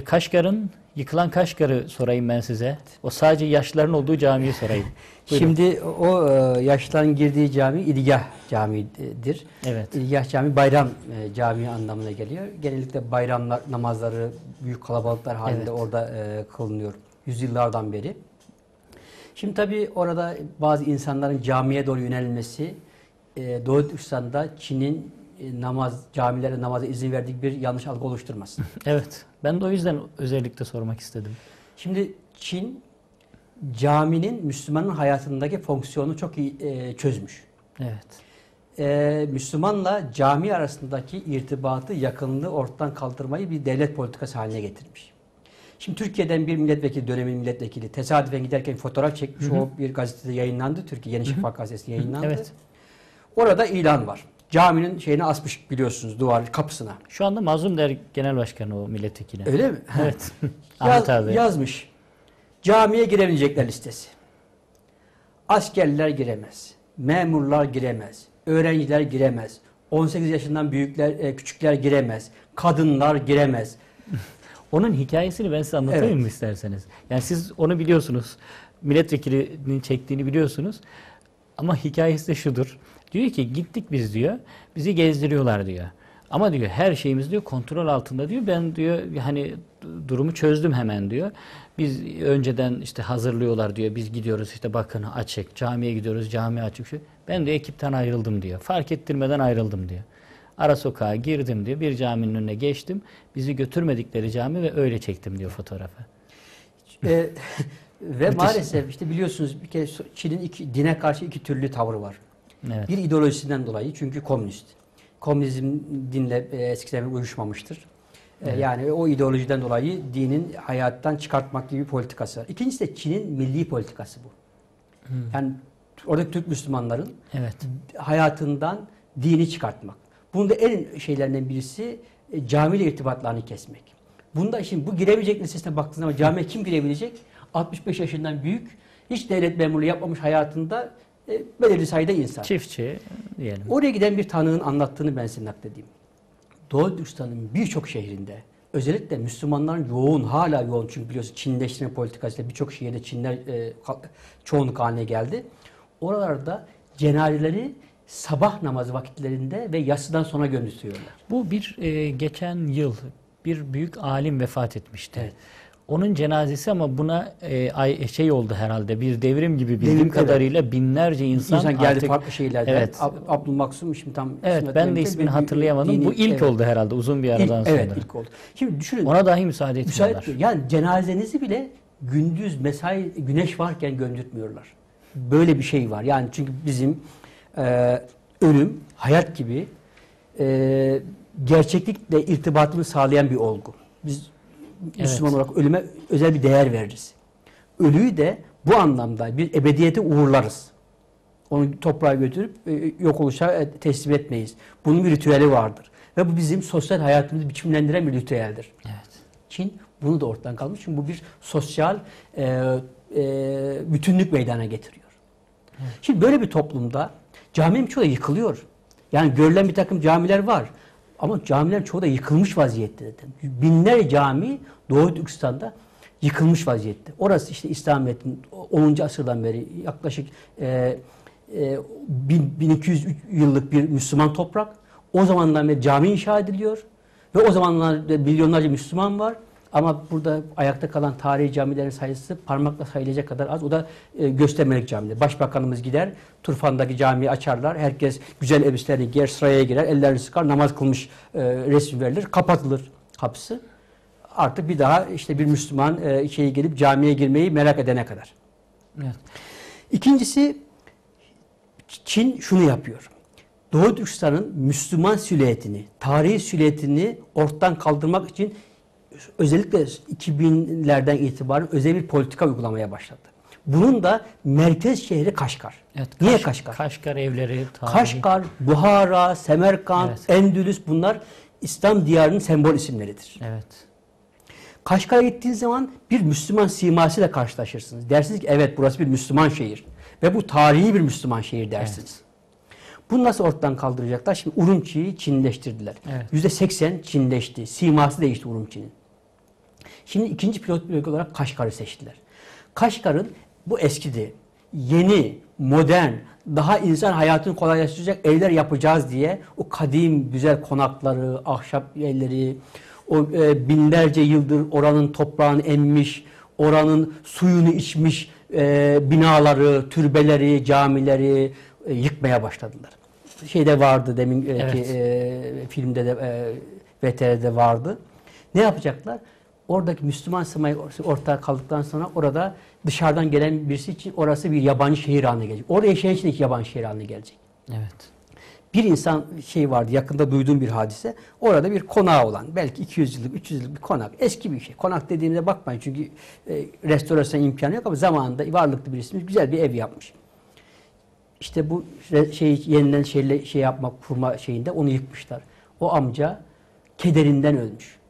Kaşgar'ın, yıkılan Kaşgar'ı sorayım ben size. O sadece yaşlıların olduğu camiyi sorayım. Şimdi o yaşlıların girdiği cami İdgah Camii'dir. Evet. İdgah Camii bayram camii anlamına geliyor. Genellikle bayramlar, namazları büyük kalabalıklar halinde orada kılınıyor yüzyıllardan beri. Şimdi tabii orada bazı insanların camiye doğru yönelmesi Doğu Türkistan'da Çin'in camilere namaza izin verdiği bir yanlış algı oluşturmasın. Evet. Ben de o yüzden özellikle sormak istedim. Şimdi Çin caminin Müslümanın hayatındaki fonksiyonu çok iyi çözmüş. Evet. Müslümanla cami arasındaki irtibatı, yakınlığı ortadan kaldırmayı bir devlet politikası haline getirmiş. Şimdi Türkiye'den bir milletvekili, dönemin milletvekili tesadüfen giderken fotoğraf çekmiş. O bir gazetede yayınlandı. Türkiye Yeni Şafak gazetesinde yayınlandı. Evet. Orada ilan var. Caminin şeyini asmış biliyorsunuz duvar kapısına. Şu anda Mazlum Der Genel Başkanı o milletvekili. Öyle mi? Evet. Ahmet abi. Yazmış. Camiye giremeyecekler listesi. Askerler giremez. Memurlar giremez. Öğrenciler giremez. 18 yaşından büyükler, küçükler giremez. Kadınlar giremez. Onun hikayesini ben size anlatayım mı isterseniz? Yani siz onu biliyorsunuz. Milletvekilinin çektiğini biliyorsunuz. Ama hikayesi de şudur. Diyor ki gittik biz diyor. Bizi gezdiriyorlar diyor. Ama diyor her şeyimiz diyor kontrol altında diyor. Ben diyor hani durumu çözdüm hemen diyor. Biz önceden işte hazırlıyorlar diyor. Biz gidiyoruz işte bakın açık. Camiye gidiyoruz. Cami açık. Ben de ekipten ayrıldım diyor. Fark ettirmeden ayrıldım diyor. Ara sokağa girdim diyor. Bir caminin önüne geçtim. Bizi götürmedikleri cami ve öyle çektim diyor fotoğrafı. Ve maalesef işte biliyorsunuz bir kere Çin'in dine karşı iki türlü tavrı var. Evet. Bir ideolojisinden dolayı çünkü komünist. Komünizm dinle eskiden uyuşmamıştır. Evet. Yani o ideolojiden dolayı dinin hayattan çıkartmak gibi bir politikası var. İkincisi de Çin'in milli politikası bu. Yani oradaki Türk Müslümanların hayatından dini çıkartmak. Bunun da en şeylerinden birisi camiyle irtibatlarını kesmek. Bunda şimdi bu giremeyecek listesine baktığınız zaman camiye kim girebilecek? 65 yaşından büyük, hiç devlet memurluğu yapmamış hayatında belirli sayıda insan. Çiftçi diyelim. Oraya giden bir tanığın anlattığını ben size nakledeyim. Doğu Türkistan'ın birçok şehrinde özellikle Müslümanların hala yoğun çünkü biliyorsunuz Çinleştirme politikasıyla birçok şehirde Çinler çoğunluk haline geldi. Oralarda cenazeleri sabah namazı vakitlerinde ve yatsıdan sonra gömülüyorlar. Bu geçen yıl bir büyük alim vefat etmişti. Evet. Onun cenazesi ama buna oldu herhalde bir devrim gibi bildiğim kadarıyla binlerce insan geldi artık, farklı şeylerden. Evet. Abdülmaksum şimdi tam ben de ismini hatırlayamadım. Bu ilk oldu herhalde uzun bir aradan sonra. Evet ilk oldu. Şimdi düşünün. Ona dahi müsaade etmiyorlar. Yani cenazenizi bile gündüz mesai güneş varken gömdürtmüyorlar. Böyle bir şey var. Yani çünkü bizim ölüm, hayat gibi gerçeklikle irtibatını sağlayan bir olgu. Biz Müslüman olarak ölüme özel bir değer veririz. Ölüyü de bu anlamda bir ebediyete uğurlarız. Onu toprağa götürüp yok oluşa teslim etmeyiz. Bunun bir ritüeli vardır. Ve bu bizim sosyal hayatımızı biçimlendiren bir ritüeldir. Evet. Çin bunu da ortadan kaldırmış. Çünkü bu bir sosyal bütünlük meydana getiriyor. Evet. Şimdi böyle bir toplumda camilerin çoğu da yıkılıyor. Yani görülen bir takım camiler var. Ama camilerin çoğu da yıkılmış vaziyette. Binlerce cami Doğu Türkistan'da yıkılmış vaziyette. Orası işte İslamiyet'in 10. asırdan beri yaklaşık 1200 yıllık bir Müslüman toprak. O zamandan beri cami inşa ediliyor. Ve o zamanlar milyonlarca Müslüman var. Ama burada ayakta kalan tarihi camilerin sayısı parmakla sayılacak kadar az. O da göstermelik camiler. Başbakanımız gider, Turfan'daki camiyi açarlar. Herkes güzel elbiselerini giyer, sıraya girer, ellerini sıkar, namaz kılmış resim verilir, kapatılır kapısı. Artık bir daha işte bir Müslüman gelip camiye girmeyi merak edene kadar. Evet. İkincisi, Çin şunu yapıyor. Doğu Türkistan'ın Müslüman silüetini, tarihi silüetini ortadan kaldırmak için özellikle 2000'lerden itibaren özel bir politika uygulamaya başladı. Bunun da merkez şehri Kaşgar. Evet, Niye Kaşgar? Kaşgar evleri, tarihi. Kaşgar, Buhara, Semerkant, Evet. Endülüs bunlar İslam diyarının sembol isimleridir. Evet. Kaşgar'a gittiğiniz zaman bir Müslüman simasıyla karşılaşırsınız. Dersiniz ki evet burası bir Müslüman şehir. Ve bu tarihi bir Müslüman şehir dersiniz. Evet. Bunu nasıl ortadan kaldıracaklar? Şimdi Urumçi'yi Çinleştirdiler. Evet. %80 Çinleşti. Siması değişti Urumçi'nin. Şimdi ikinci pilot bölge olarak Kaşgar'ı seçtiler. Kaşgar'ın bu eskidi, yeni, modern, daha insan hayatını kolaylaştıracak evler yapacağız diye o kadim güzel konakları, ahşap evleri, o binlerce yıldır oranın toprağını emmiş, oranın suyunu içmiş binaları, türbeleri, camileri yıkmaya başladılar. Şeyde vardı demin filmde de VTR'de vardı. Ne yapacaklar? Oradaki Müslüman sınıfı ortaya kaldıktan sonra orada dışarıdan gelen birisi için orası bir yabancı şehir haline gelecek. Orada yaşayan için iki yabancı şehir haline gelecek. Evet. Bir insan vardı yakında duyduğum bir hadise. Orada bir konağı olan belki 200 yıllık 300 yıllık bir konak. Eski bir şey. Konak dediğimde bakmayın çünkü restorasyon imkanı yok ama zamanında varlıklı birisimiz güzel bir ev yapmış. İşte bu yeniden kurma şeyinde onu yıkmışlar. O amca kederinden ölmüş.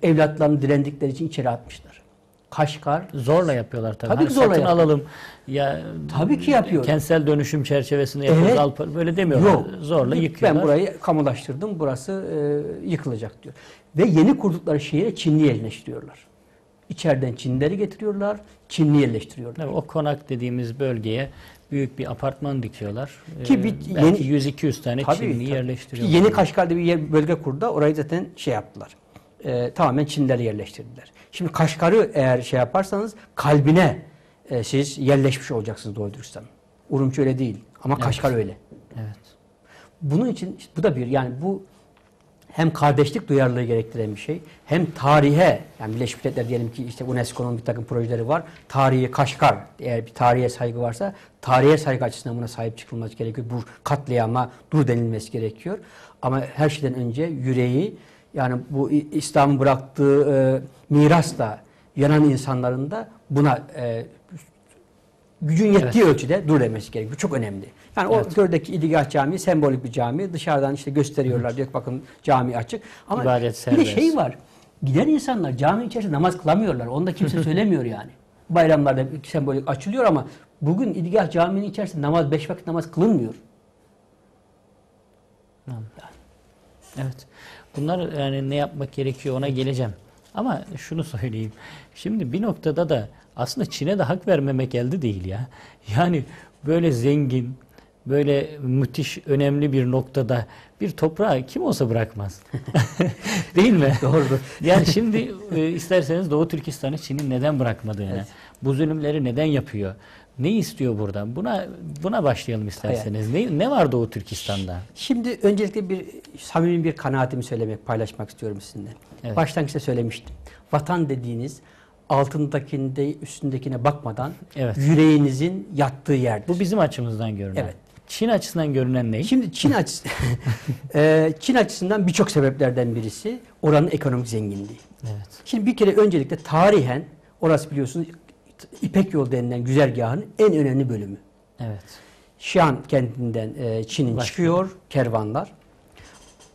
Evlatlarını direndikleri için içeri atmışlar. Kaşgar. Zorla yapıyorlar tabii. Tabii ki zorla satın yapıyor. alalım. Ya, tabii ki yapıyor. Kentsel dönüşüm çerçevesinde yapıyoruz. Evet. Böyle demiyorlar. Yok. Zorla yıkıyorlar. Ben burayı kamulaştırdım. Burası yıkılacak diyor. Ve yeni kurdukları şehire Çinli yerleştiriyorlar. İçeriden Çinlileri getiriyorlar. Çinli yerleştiriyorlar. Evet, o konak dediğimiz bölgeye büyük bir apartman dikiyorlar. Ki belki 100-200 tane Çinli yerleştiriyorlar. Yeni Kaşgar'da bir bölge kurdu. Orayı zaten yaptılar. Tamamen Çinlileri yerleştirdiler. Şimdi Kaşgar'ı eğer yaparsanız kalbine siz yerleşmiş olacaksınız Doğu Türkistan. Urumçi öyle değil ama evet. Kaşgar öyle. Evet. Bunun için bu da bu hem kardeşlik duyarlılığı gerektiren bir şey, hem tarihe, yani Birleşmiş Milletler diyelim ki UNESCO'nun bir takım projeleri var. Tarihi Kaşgar, eğer bir tarihe saygı varsa tarihe saygı açısından buna sahip çıkılması gerekiyor. Bu katliama dur denilmesi gerekiyor. Ama her şeyden önce yüreği, yani bu İslam'ın bıraktığı mirasla yanan insanların da buna gücün yettiği ölçüde dur demesi gerekiyor. Bu çok önemli. Yani o gördeki İdigah Camii sembolik bir cami. Dışarıdan gösteriyorlar diyor bakın cami açık. Ama bir de var. Giden insanlar cami içerisinde namaz kılamıyorlar. Onu da kimse söylemiyor yani. Bayramlarda sembolik açılıyor ama bugün İdigah Camii'nin içerisinde namaz 5 vakit namaz kılınmıyor. Evet. Bunlar yani ne yapmak gerekiyor ona geleceğim. Ama şunu söyleyeyim. Şimdi bir noktada da aslında Çin'e de hak vermemek elde değil ya. Yani böyle zengin, böyle müthiş, önemli bir noktada bir toprağı kim olsa bırakmaz. Değil mi? Doğrudur. Yani şimdi isterseniz Doğu Türkistan'ı Çin'in neden bırakmadığını, evet. Bu zulümleri neden yapıyor, ne istiyor buradan? Buna başlayalım isterseniz. Evet. Ne var Doğu Türkistan'da? Şimdi öncelikle samimi bir kanaatimi paylaşmak istiyorum sizinle. Evet. Başlangıçta söylemiştim. Vatan dediğiniz altındakinde üstündekine bakmadan evet. Yüreğinizin yattığı yerdir. Bu bizim açımızdan görünüyor. Evet. Çin açısından görünen ne? Şimdi Çin açısından birçok sebeplerden birisi oranın ekonomik zenginliği. Evet. Şimdi bir kere öncelikle tarihen orası biliyorsunuz İpek Yolu denilen güzergahın en önemli bölümü. Evet. Şian kentinden Çin'in çıkıyor kervanlar.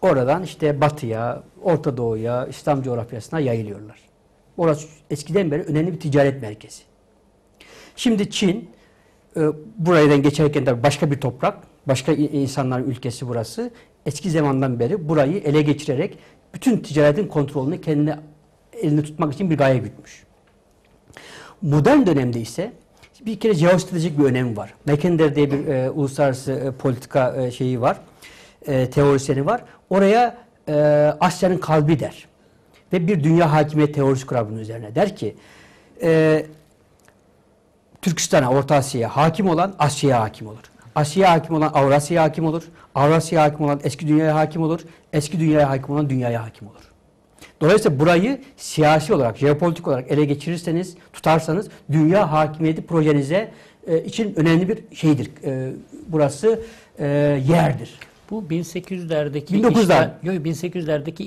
Oradan işte batıya, Orta Doğu'ya, İslam coğrafyasına yayılıyorlar. Orası eskiden beri önemli bir ticaret merkezi. Şimdi Çin buradan geçerken tabii başka bir toprak, başka insanların ülkesi burası. Eski zamandan beri burayı ele geçirerek bütün ticaretin kontrolünü kendine elinde tutmak için bir gaye gütmüş. Modern dönemde ise bir kere jeostratejik bir önemi var. Mackinder diye bir uluslararası politika şeyi var, teorisyeni var. Oraya Asya'nın kalbi der. Ve bir dünya hakimiyet teorisi kurar bunun üzerine. Der ki Türkistan'a, Orta Asya'ya hakim olan Asya'ya hakim olur. Asya'ya hakim olan Avrasya'ya hakim olur. Avrasya'ya hakim olan eski dünyaya hakim olur. Eski dünyaya hakim olan dünyaya hakim olur. Dolayısıyla burayı siyasi olarak, jeopolitik olarak ele geçirirseniz, tutarsanız dünya hakimiyeti projenize için önemli bir şeydir. Burası yerdir. Bu 1800'lerdeki 1800'lerdeki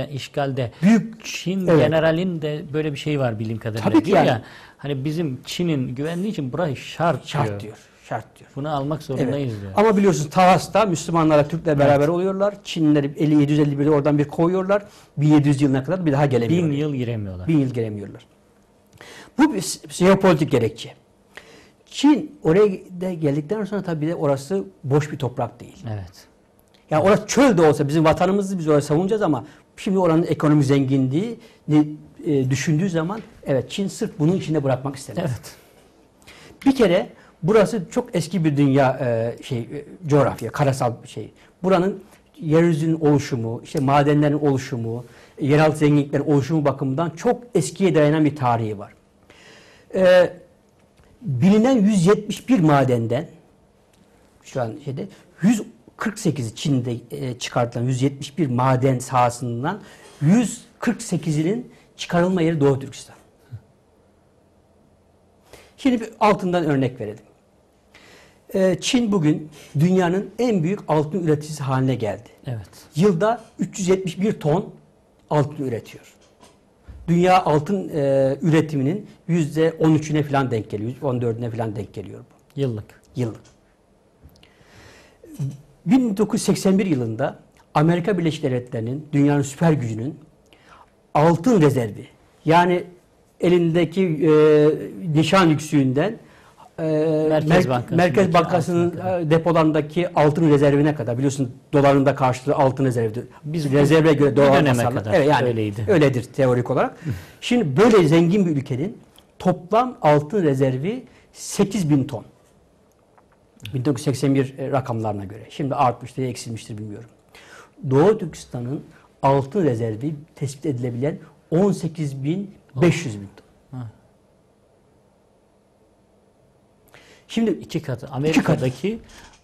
işgalde büyük Çin generalin de böyle bir şey var bildiğim kadarıyla. Tabii ki yani. Ya, hani bizim Çin'in güvenliği için burayı şart diyor. Şart diyor. Bunu almak zorundayız diyor. Ama biliyorsunuz Talas'ta Müslümanlarla Türkler beraber oluyorlar. Çinlileri 751'de oradan bir koyuyorlar. 1700 yılına kadar bir daha gelemiyorlar. 1000 yıl giremiyorlar. 1000 yıl giremiyorlar. Bu bir jeopolitik gerekçe. Çin oraya geldikten sonra tabii de orası boş bir toprak değil. Evet. Yani orası çöl de olsa bizim vatanımızı biz oraya savunacağız ama şimdi oranın ekonomik zenginliğini düşündüğü zaman evet Çin sırf bunun içinde bırakmak istemez. Evet. Bir kere burası çok eski bir dünya coğrafya, karasal bir şey. Buranın yeryüzünün oluşumu, işte madenlerin oluşumu, yeraltı zenginliklerin oluşumu bakımından çok eskiye dayanan bir tarihi var. Bilinen 171 madenden şu an 148'i Çin'de çıkartılan 171 maden sahasından 148'inin çıkarılma yeri Doğu Türkistan. Şimdi bir altından örnek verelim. Çin bugün dünyanın en büyük altın üreticisi haline geldi. Evet. Yılda 371 ton altın üretiyor. Dünya altın üretiminin %13'üne falan denk geliyor. %14'üne falan denk geliyor bu. Yıllık. 1981 yılında Amerika Birleşik Devletleri'nin dünyanın süper gücünün altın rezervi yani elindeki nişan yüksüğünden Merkez Bankası'nın depolarındaki altın rezervine kadar biliyorsun doların da karşılığı altın rezervidir. Biz rezerve göre dolar basarlar. Evet, yani öyleydi. Öyledir teorik olarak. Şimdi böyle zengin bir ülkenin toplam altın rezervi 8.000 ton. 1981 rakamlarına göre. Şimdi artmıştır, eksilmiştir bilmiyorum. Doğu Türkistan'ın altın rezervi tespit edilebilen 18.500 bin ton. Şimdi iki katı. Amerika'daki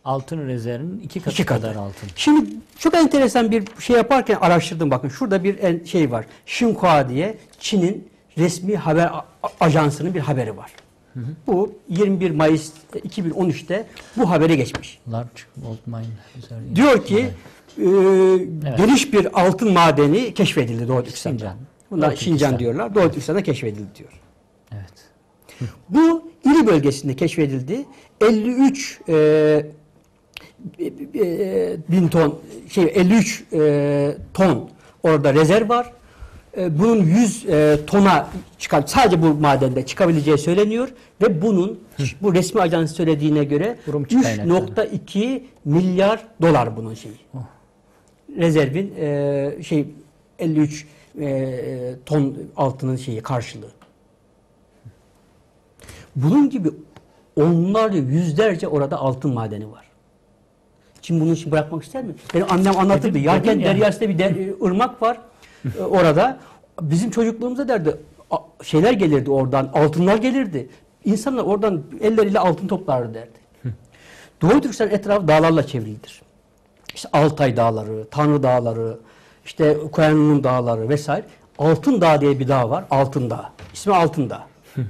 altın rezervinin iki katı kadar altın. Şimdi çok enteresan bir şey yaparken araştırdım bakın. Şurada bir şey var. Xinhua diye Çin'in resmi haber ajansının bir haberi var. Bu 21 Mayıs 2013'te bu habere geçmiş. Large gold mine. Diyor ki geniş bir altın madeni keşfedildi Doğu Türkistan'da. Bunlar Şincan diyorlar. Doğu Türkistan'da keşfedildi diyor. Evet. Bu İri bölgesinde keşfedildi. 53 bin ton 53 ton orada rezerv var. Bunun 100 tona sadece bu madende çıkabileceği söyleniyor ve bunun bu resmi ajans söylediğine göre 3.2 milyar dolar bunun şeyi. Rezervin 53 ton altının karşılığı. Bunun gibi onlarca, yüzlerce orada altın madeni var. Şimdi bunun için bırakmak ister mi? Benim annem anlatırdı. Yarken Deryas'ta bir ırmak var orada. Bizim çocukluğumuzda derdi şeyler gelirdi oradan, altınlar gelirdi. İnsanlar oradan elleriyle altın toplardı derdi. Doğu Türkistan etrafı dağlarla çevrilidir. İşte Altay Dağları, Tanrı Dağları, işte Koyanlı'nın dağları vesaire. Altın Dağ diye bir dağ var. Altın Dağ. İsmi Altın Dağ.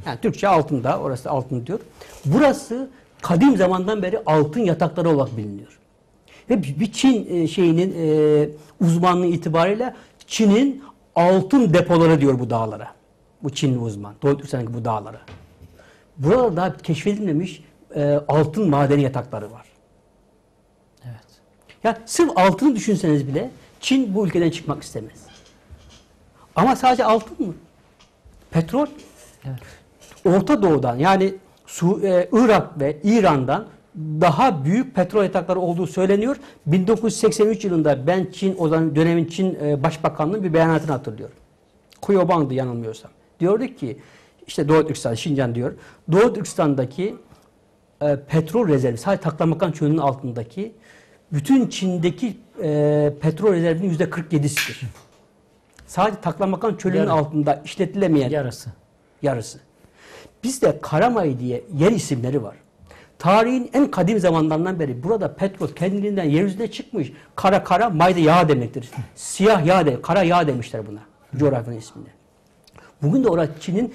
Yani Türkçe Altın Dağ. Orası Altın diyor. Burası kadim zamandan beri altın yatakları olarak biliniyor. Ve bir Çin uzmanlığı itibariyle Çin'in altın depoları diyor bu dağlara. Bu Çinli uzman. Doğu Türkistan'daki bu dağlara. Burada daha keşfedilmemiş altın madeni yatakları var. Evet. Ya sırf altını düşünseniz bile Çin bu ülkeden çıkmak istemez. Ama sadece altın mı? Petrol. Evet. Orta Doğu'dan yani Irak ve İran'dan daha büyük petrol yatakları olduğu söyleniyor. 1983 yılında ben o zaman dönemin Çin Başbakanlığı'nın bir beyanatını hatırlıyorum. Kuyobang'dı yanılmıyorsam. Diyordu ki işte Doğu Türkistan, Şincan diyor. Doğu Türkistan'daki petrol rezervi sadece Taklamakan Çölü'nün altındaki bütün Çin'deki petrol rezervinin %47'sidir. Sadece Taklamakan Çölü'nün altında işletilemeyen yarısı. Bizde Karamay diye yer isimleri var. Tarihin en kadim zamanlarından beri burada petrol kendiliğinden yeryüzüne çıkmış. Kara mayda yağ demektir. Siyah yağ kara yağ demişler buna. Coğrafyanın ismini. Bugün de orada Çin'in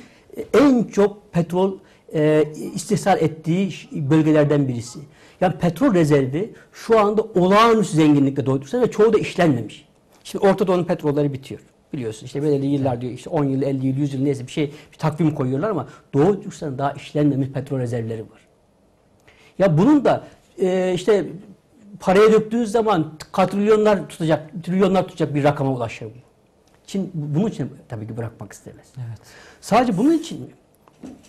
en çok petrol istihsal ettiği bölgelerden birisi. Yani petrol rezervi şu anda olağanüstü zenginlikle Doğu Türkistan ve çoğu da işlenmemiş. Şimdi Orta Doğu'nun petrolleri bitiyor. Biliyorsun işte belirli yıllar diyor işte 10 yıl, 50 yıl, 100 yıl neyse bir takvim koyuyorlar ama Doğu Türkistan'da daha işlenmemiş petrol rezervleri var. Ya bunun da işte paraya döktüğünüz zaman trilyonlar tutacak bir rakama ulaşır bu. Çin bunun için tabii ki bırakmak istemez. Evet. Sadece bunun için mi?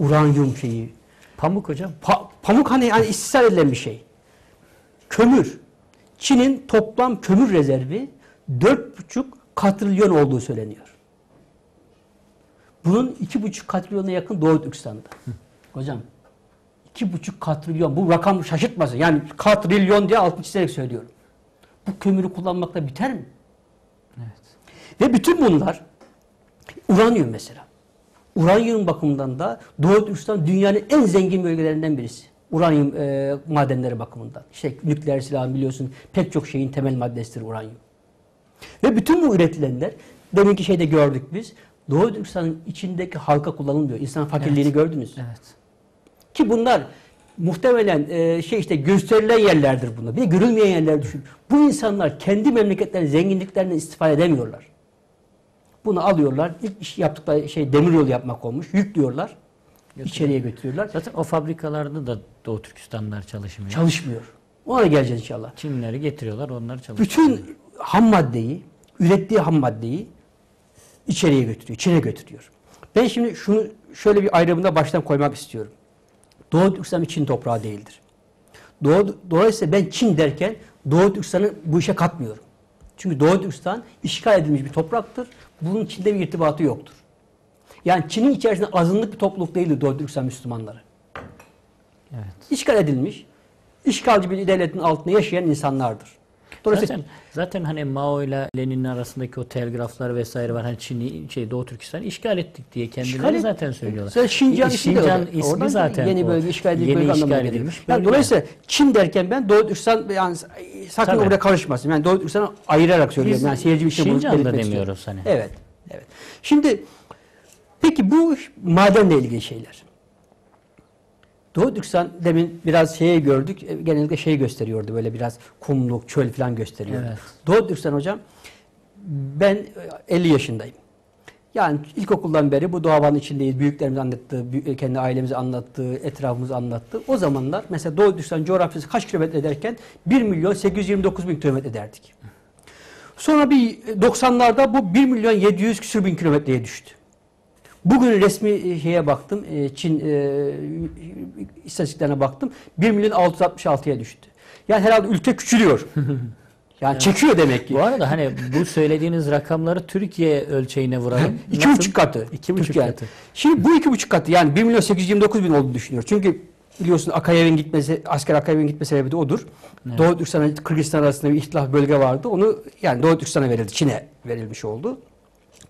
Uranyum şeyi. Pamuk hocam. Pamuk hani istismar edilen bir şey. Kömür. Çin'in toplam kömür rezervi 4,5 katrilyon olduğu söyleniyor. Bunun 2,5 katrilyona yakın Doğu Türkistan'da. Hocam 2,5 katrilyon. Bu rakam şaşırtmasın. Yani katrilyon diye altını çizerek söylüyorum. Bu kömürü kullanmakla biter mi? Evet. Ve bütün bunlar uranyum mesela. Uranyum bakımından da Doğu Türkistan dünyanın en zengin bölgelerinden birisi. Uranyum madenleri bakımından. İşte nükleer silah biliyorsun pek çok şeyin temel maddesidir uranyum. Ve bütün bu üretilenler deminki şeyde gördük biz. Doğu Türkistan'ın içindeki halka kullanılmıyor. İnsan fakirliğini gördünüz. Evet. Ki bunlar muhtemelen gösterilen yerlerdir bunlar. Bir de görülmeyen yerler düşün. Bu insanlar kendi memleketlerinin zenginliklerinden istifade edemiyorlar. Bunu alıyorlar. İlk iş yaptıkları demiryolu yapmak olmuş. Yüklüyorlar. İçeriye götürüyorlar. Zaten o fabrikalarda da Doğu Türkistanlılar çalışmıyor. Çalışmıyor. Ona geleceğiz inşallah. Çinlileri getiriyorlar, onlar çalışıyor. Bütün ham maddeyi, ürettiği ham maddeyi içeriye götürüyor, Çin'e götürüyor. Ben şimdi şunu şöyle bir ayrımında baştan koymak istiyorum. Doğu Türkistan bir Çin toprağı değildir. Dolayısıyla ben Çin derken Doğu Türkistan'ı bu işe katmıyorum. Çünkü Doğu Türkistan işgal edilmiş bir topraktır. Bunun içinde bir irtibatı yoktur. Yani Çin'in içerisinde azınlık bir topluluk değildir Doğu Türkistan Müslümanları. Evet. İşgal edilmiş, işgalci bir devletin altında yaşayan insanlardır. Zaten hani Mao ile Lenin'in arasındaki o telgraflar vesaire var. Hani Doğu Türkistan işgal ettik diye kendileri zaten söylüyorlar. Şincan ismi zaten yeni bölge işgal edilmiş. Yani dolayısıyla Çin derken ben Doğu Türkistan yani sakın oraya karışmasın. Yani Doğu Türkistan'ı ayırarak söylüyorum. Yani seyirci bir şey Şincan'da demiyoruz hani. Evet. Şimdi peki bu madenle ilgili şeyler. Doğu Türkistan demin biraz gördük. Genellikle gösteriyordu. Böyle biraz kumluk, çöl falan gösteriyordu. Evet. Doğu Türkistan hocam ben 50 yaşındayım. Yani ilkokuldan beri bu doğanın içindeyiz. Büyüklerimiz anlattı, kendi ailemizi anlattı, etrafımızı anlattı. O zamanlar mesela Doğu Türkistan coğrafyası kaç kilometre ederken 1.829.000 kilometre ederdik. Sonra bir 90'larda bu 1.700.000 küsur bin kilometreye düştü. Bugün resmi baktım, Çin istatistiklerine baktım, 1.666.000'ya düştü. Yani herhalde ülke küçülüyor. Yani çekiyor demek ki. Bu arada hani bu söylediğiniz rakamları Türkiye ölçeğine vuralım. 2,5 katı. 2,5 katı. Şimdi bu 2,5 katı yani 1.829.000 olduğunu düşünüyor. Çünkü biliyorsun asker Akayev'in gitme sebebi de odur. Evet. Doğu Türkistan Kırgızistan arasında bir ihtilaf bölge vardı. Onu yani Doğu Türkistan'a verildi. Çin'e verilmiş oldu.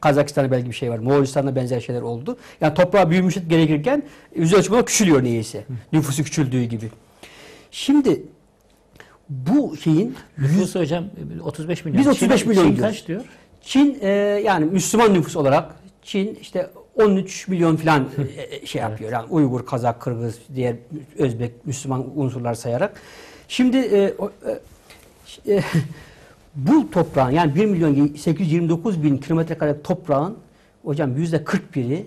Kazakistan'da belki bir şey var. Moğolistan'da benzer şeyler oldu. Yani toprağı büyümüş gerekirken yüz ölçümü küçülüyor niyeyse. Nüfusu küçüldüğü gibi. Şimdi bu şeyin nüfusu hocam 35 milyon. Biz 35 milyon Çin diyoruz. kaç diyor? Çin yani Müslüman nüfus olarak Çin işte 13 milyon falan şey yapıyor. Yani Uygur, Kazak, Kırgız, diğer Özbek, Müslüman unsurlar sayarak. Şimdi bu toprağın, yani 1 milyon 829 bin kilometre kare toprağın hocam %41'i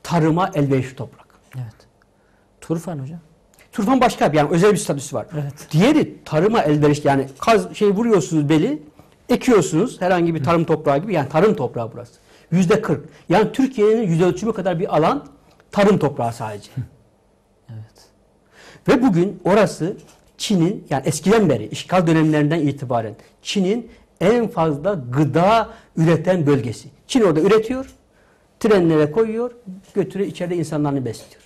tarıma elverişli toprak. Evet. Turfan hocam. Turfan başka bir, yani özel bir statüsü var. Evet. Diğeri tarıma elverişli, yani vuruyorsunuz beli, ekiyorsunuz herhangi bir tarım toprağı gibi, yani tarım toprağı burası. %40. Yani Türkiye'nin yüz ölçümü kadar bir alan tarım toprağı sadece. Evet. Ve bugün orası Çin'in, yani eskiden beri, işgal dönemlerinden itibaren Çin'in en fazla gıda üreten bölgesi. Çin orada üretiyor, trenlere koyuyor, götürüyor, içeride insanlarını besliyor.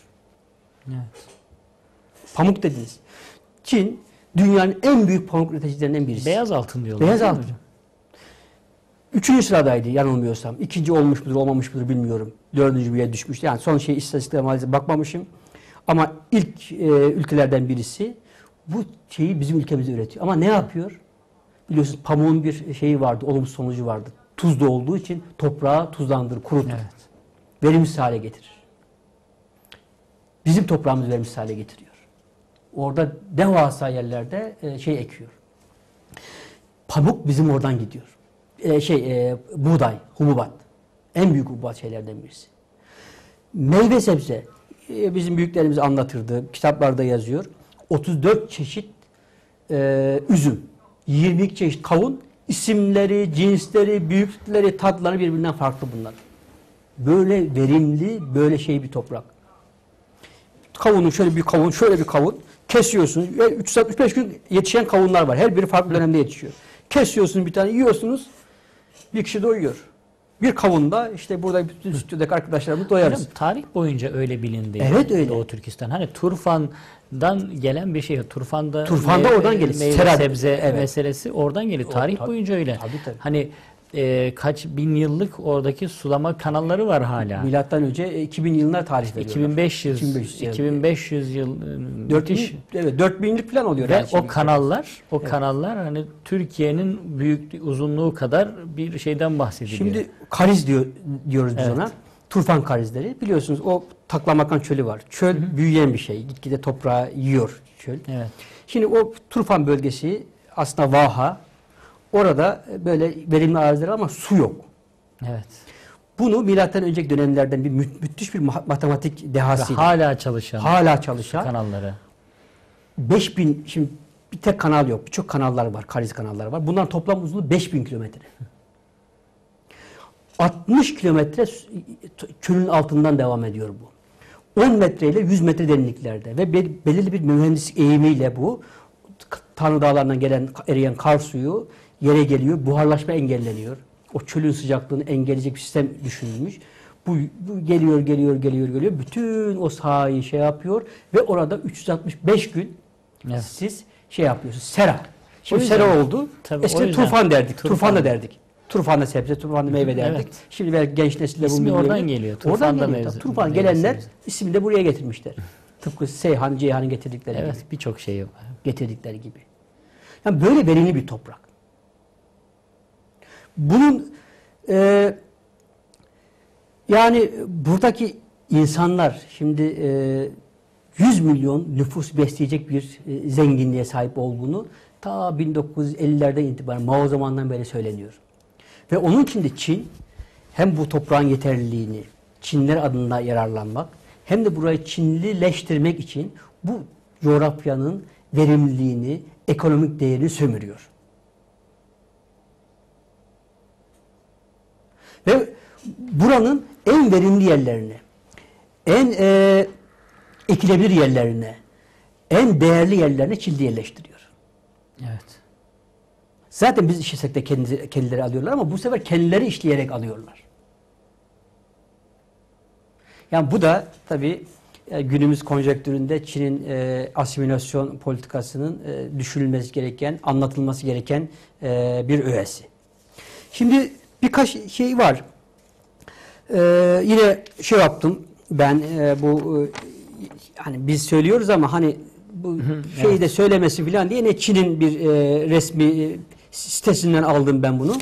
Evet. Pamuk dediniz. Çin dünyanın en büyük pamuk üreticilerinden birisi. Beyaz altın diyorlar. Beyaz altın. 3. sıradaydı yanılmıyorsam. 2. olmuş mudur olmamış mıdır bilmiyorum. 4. bir yere düşmüştü. Yani son istatistiklere maalesef bakmamışım. Ama ilk ülkelerden birisi bu şeyi bizim ülkemizde üretiyor. Ama ne yapıyor? Biliyorsunuz pamuğun bir şeyi vardı, olumsuz sonucu vardı. Tuzlu olduğu için toprağı tuzlandırır, kurutur. Evet. Verimsiz hale getirir. Bizim toprağımızı verimsiz hale getiriyor. Orada devasa yerlerde şey ekiyor. Pamuk bizim oradan gidiyor. Buğday, hububat. En büyük hububat şeylerden birisi. Meyve sebze. Bizim büyüklerimiz anlatırdı. Kitaplarda yazıyor. 34 çeşit üzüm. 22 çeşit kavun. İsimleri, cinsleri, büyüklükleri, tatları birbirinden farklı bunlar. Böyle verimli, böyle şey bir toprak. Kavunu şöyle bir kavun, şöyle bir kavun kesiyorsunuz. 365 gün yetişen kavunlar var. Her biri farklı dönemde yetişiyor. Kesiyorsunuz bir tane, yiyorsunuz. Bir kişi doyuyor. Bir kavunda işte burada bütün stüdyodaki arkadaşlarımız doyarız. Hocam, tarih boyunca öyle bilindi. Evet öyle. Doğu Türkistan. Hani Turfan'dan gelen bir şey. Turfan'da oradan gelir. Meyve sebze meselesi oradan geliyor. Tarih boyunca öyle. Tabii. Hani kaç bin yıllık oradaki sulama kanalları var hala. Milattan önce 2000 yılına tarih veriyorlar. 2500 yıl 4000 yıl falan oluyor. Ve yani o kanallar hani Türkiye'nin uzunluğu kadar bir şeyden bahsediliyor. Şimdi kariz diyoruz biz ona. Turfan karizleri. Biliyorsunuz o Taklamakan çölü var. Çöl büyüyen bir şey. Gitgide toprağı yiyor çöl. Evet. Şimdi o Turfan bölgesi aslında vaha. Orada böyle verimli araziler ama su yok. Evet. Bunu milattan önceki dönemlerden bir müthiş bir matematik dehasıyla. Hala çalışan kanalları. 5000, şimdi bir tek kanal yok. Birçok kanallar var. Kariz kanalları var. Bunların toplam uzunluğu 5000 kilometre. 60 kilometre çölün altından devam ediyor bu. 10 metre ile 100 metre derinliklerde ve belirli bir mühendislik eğimiyle bu Tanrı Dağları'ndan gelen eriyen kar suyu yere geliyor. Buharlaşma engelleniyor. O çölün sıcaklığını engelleyecek bir sistem düşünülmüş. Bu geliyor. Bütün o sahayı şey yapıyor ve orada 365 gün siz şey yapıyorsunuz. Sera. Şimdi sera oldu. Eskiden turfan derdik. Turfan da derdik. Turfanlı sebze, turfanlı meyve derdik. Evet. Şimdi belki genç nesille bunu biliyor. Oradan geliyor. Turfan gelenler ismini de buraya getirmişler. Tıpkı Seyhan, Ceyhan'ın getirdikleri gibi. Evet, birçok şey var. Getirdikleri gibi. Yani böyle verimli bir toprak. Bunun yani buradaki insanlar şimdi 100 milyon nüfus besleyecek bir zenginliğe sahip olduğunu ta 1950'lerden itibaren Mao zamanından beri söyleniyor. Ve onun için de Çin hem bu toprağın yeterliliğini Çinler adına yararlanmak hem de burayı Çinlileştirmek için bu coğrafyanın verimliliğini, ekonomik değerini sömürüyor. Ve buranın en verimli yerlerine, en ekilebilir yerlerine, en değerli yerlerine Çinli yerleştiriyor. Evet. Zaten biz işlesek de kendileri alıyorlar ama bu sefer kendileri işleyerek alıyorlar. Yani bu da tabii günümüz konjektüründe Çin'in asimilasyon politikasının düşünülmesi gereken, anlatılması gereken bir öğesi. Şimdi birkaç şey var. Yine şey yaptım ben bu hani biz söylüyoruz ama hani bu şeyi de söylemesi falan diye ne Çin'in bir resmi sitesinden aldım ben bunu.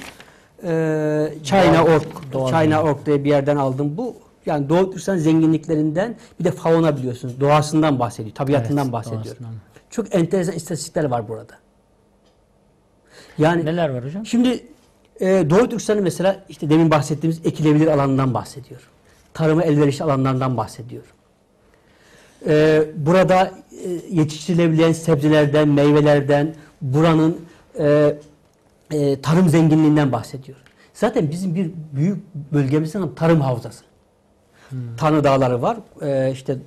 China.org diye bir yerden aldım. Bu Yani Doğu Türkistan zenginliklerinden bir de fauna biliyorsunuz. Doğasından bahsediyor. Tabiatından bahsediyor. Doğasından. Çok enteresan istatistikler var burada. Yani neler var hocam? Şimdi Doğu Türkistan'ın mesela işte demin bahsettiğimiz ekilebilir alanından bahsediyor. Tarıma elverişli alanlardan bahsediyor. Burada yetiştirilebilen sebzelerden, meyvelerden, buranın tarım zenginliğinden bahsediyor. Zaten bizim bir büyük bölgemizin tarım havzası. Tanrı Dağları var. İşte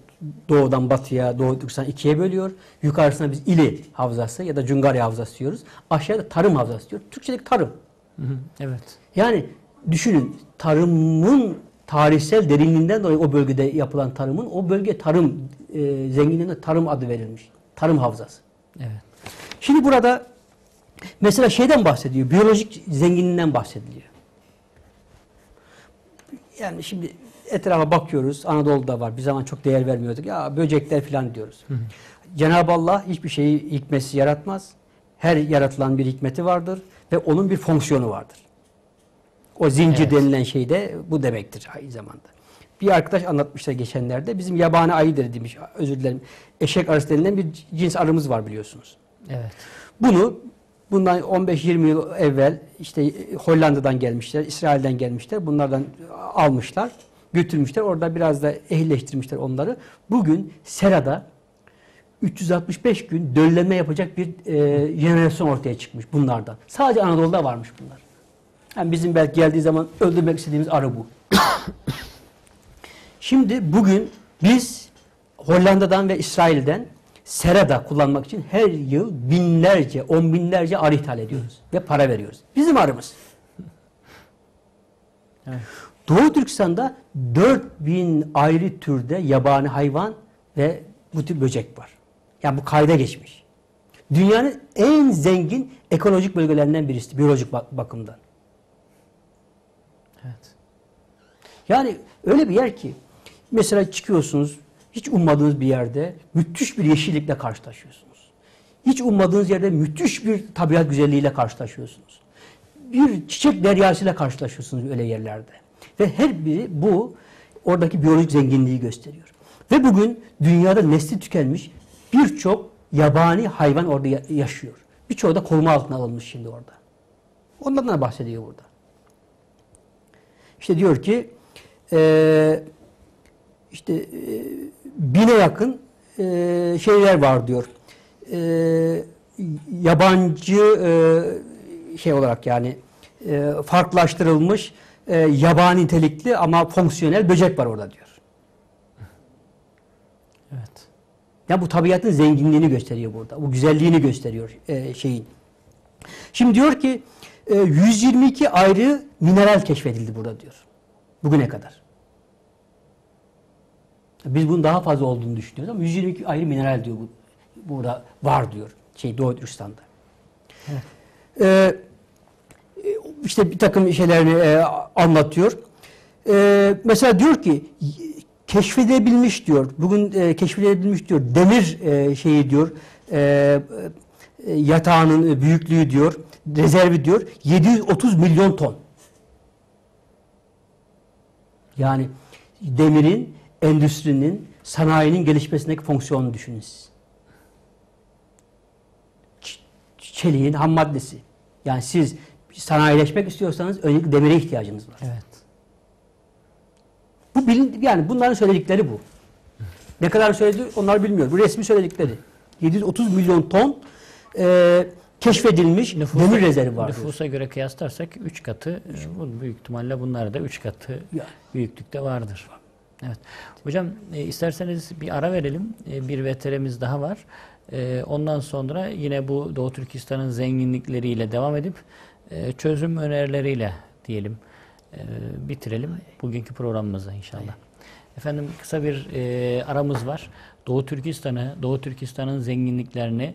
doğudan batıya, Doğu Türkistan ikiye bölüyor. Yukarısına biz İli Havzası ya da Cungarya Havzası diyoruz. Aşağıda tarım havzası diyor. Türkçedeki tarım. Evet. Yani düşünün, tarımın tarihsel derinliğinden dolayı o bölgede yapılan tarımın, o bölge tarım zenginliğine tarım adı verilmiş. Tarım havzası. Evet. Şimdi burada mesela şeyden bahsediyor, biyolojik zenginliğinden bahsediliyor. Yani şimdi etrafa bakıyoruz, Anadolu'da var, bir zaman çok değer vermiyorduk. Ya böcekler falan diyoruz. Cenab-ı Allah hiçbir şeyi hikmetsiz yaratmaz. Her yaratılan bir hikmeti vardır ve onun bir fonksiyonu vardır. O zincir denilen şey de bu demektir aynı zamanda. Bir arkadaş anlatmışlar geçenlerde, bizim yabani ayıdır demiş, özür dilerim, eşek arısı denilen bir cins arımız var biliyorsunuz. Evet. Bundan 15-20 yıl evvel işte Hollanda'dan gelmişler, İsrail'den gelmişler, bunlardan almışlar, götürmüşler, orada biraz da ehilleştirmişler onları. Bugün serada 365 gün dölleme yapacak bir jenerasyon ortaya çıkmış bunlardan. Sadece Anadolu'da varmış bunlar. Yani bizim belki geldiği zaman öldürmek istediğimiz arı bu. Şimdi bugün biz Hollanda'dan ve İsrail'den serada kullanmak için her yıl binlerce, on binlerce arı ithal ediyoruz ve para veriyoruz. Bizim arımız. Evet. Doğu Türkistan'da 4000 ayrı türde yabani hayvan ve bu tür böcek var. Yani bu kayda geçmiş. Dünyanın en zengin ekolojik bölgelerinden birisi biyolojik bakımdan. Evet. Yani öyle bir yer ki mesela çıkıyorsunuz hiç ummadığınız bir yerde müthiş bir yeşillikle karşılaşıyorsunuz. Hiç ummadığınız yerde müthiş bir tabiat güzelliğiyle karşılaşıyorsunuz. Bir çiçek deryasıyla karşılaşıyorsunuz öyle yerlerde. Ve her biri bu oradaki biyolojik zenginliği gösteriyor. Ve bugün dünyada nesli tükenmiş birçok yabani hayvan orada yaşıyor. Birçoğu da koruma altına alınmış şimdi orada. Ondan da bahsediyor burada. İşte diyor ki bine yakın şeyler var diyor. Yabancı şey olarak yani farklılaştırılmış yabani nitelikli ama fonksiyonel böcek var orada diyor. Evet. Ya bu tabiatın zenginliğini gösteriyor burada. Bu güzelliğini gösteriyor şeyin. Şimdi diyor ki 122 ayrı mineral keşfedildi burada diyor. Bugüne kadar. Biz bunun daha fazla olduğunu düşünüyoruz ama 122 ayrı mineral diyor burada var diyor Doğu Türkistan'da. İşte bir takım şeylerini anlatıyor. Mesela diyor ki keşfedilebilmiş diyor. Bugün keşfedilebilmiş diyor. Demir şeyi diyor. Yatağının büyüklüğü diyor. Rezervi diyor. 730 milyon ton. Yani demirin, endüstrinin, sanayinin gelişmesindeki fonksiyonunu düşünün siz. Çeliğin ham maddesi. Yani siz sanayileşmek istiyorsanız öncelikle demire ihtiyacınız var. Evet. Bu yani bunların söyledikleri bu. Ne kadar söyledi onlar bilmiyor. Bu resmi söyledikleri. 730 milyon ton keşfedilmiş demir rezervi var. Nüfusa göre kıyaslarsak 3 katı, büyük ihtimalle bunlar da 3 katı büyüklükte vardır. Evet. Hocam isterseniz bir ara verelim. Bir VTR'miz daha var. Ondan sonra yine bu Doğu Türkistan'ın zenginlikleriyle devam edip çözüm önerileriyle diyelim bitirelim bugünkü programımızı inşallah. Efendim kısa bir aramız var. Doğu Türkistan'ın zenginliklerini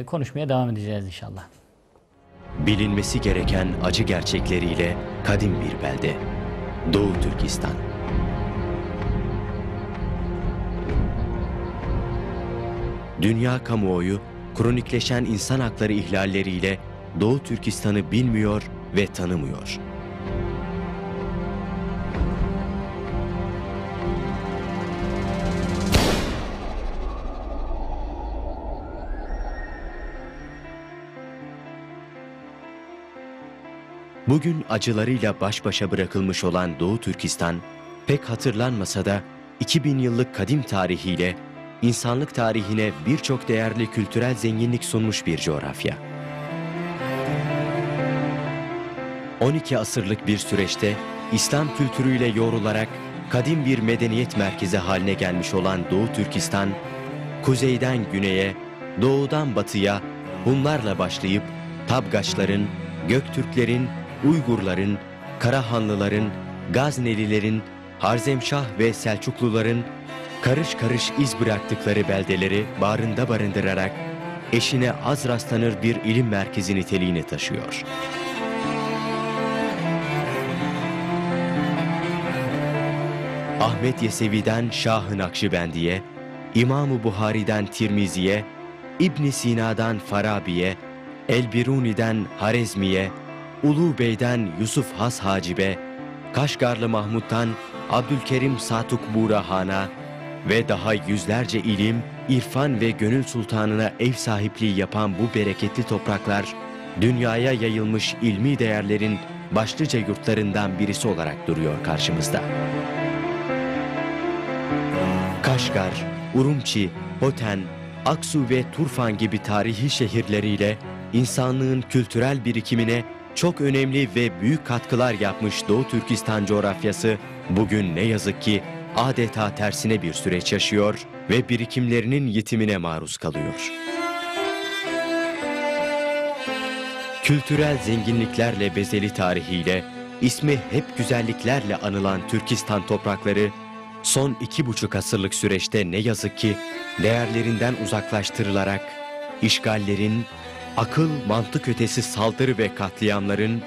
konuşmaya devam edeceğiz inşallah. Bilinmesi gereken acı gerçekleriyle kadim bir belde. Doğu Türkistan. Dünya kamuoyu kronikleşen insan hakları ihlalleriyle Doğu Türkistan'ı bilmiyor ve tanımıyor. Bugün acılarıyla baş başa bırakılmış olan Doğu Türkistan, pek hatırlanmasa da 2000 yıllık kadim tarihiyle insanlık tarihine birçok değerli kültürel zenginlik sunmuş bir coğrafya. 12 asırlık bir süreçte İslam kültürüyle yoğrularak kadim bir medeniyet merkezi haline gelmiş olan Doğu Türkistan, kuzeyden güneye, doğudan batıya Hunlarla başlayıp Tabgaçların, Göktürklerin, Uygurların, Karahanlıların, Gaznelilerin, Harzemşah ve Selçukluların karış karış iz bıraktıkları beldeleri bağrında barındırarak eşine az rastlanır bir ilim merkezi niteliğini taşıyor. Ahmet Yesevi'den Şah-ı Nakşibendi'ye, İmam-ı Buhari'den Tirmizi'ye, İbn Sina'dan Farabi'ye, El-Biruni'den Harezmi'ye, Ulu Bey'den Yusuf Has Hacib'e, Kaşgarlı Mahmud'dan Abdülkerim Satuk Burahan'a ve daha yüzlerce ilim, irfan ve gönül sultanına ev sahipliği yapan bu bereketli topraklar, dünyaya yayılmış ilmi değerlerin başlıca yurtlarından birisi olarak duruyor karşımızda. Kaşgar, Urumçi, Hoten, Aksu ve Turfan gibi tarihi şehirleriyle insanlığın kültürel birikimine çok önemli ve büyük katkılar yapmış Doğu Türkistan coğrafyası bugün ne yazık ki adeta tersine bir süreç yaşıyor ve birikimlerinin yitimine maruz kalıyor. Kültürel zenginliklerle bezeli tarihiyle, ismi hep güzelliklerle anılan Türkistan toprakları, son 2,5 asırlık süreçte ne yazık ki değerlerinden uzaklaştırılarak işgallerin, akıl mantık ötesi saldırı ve katliamların,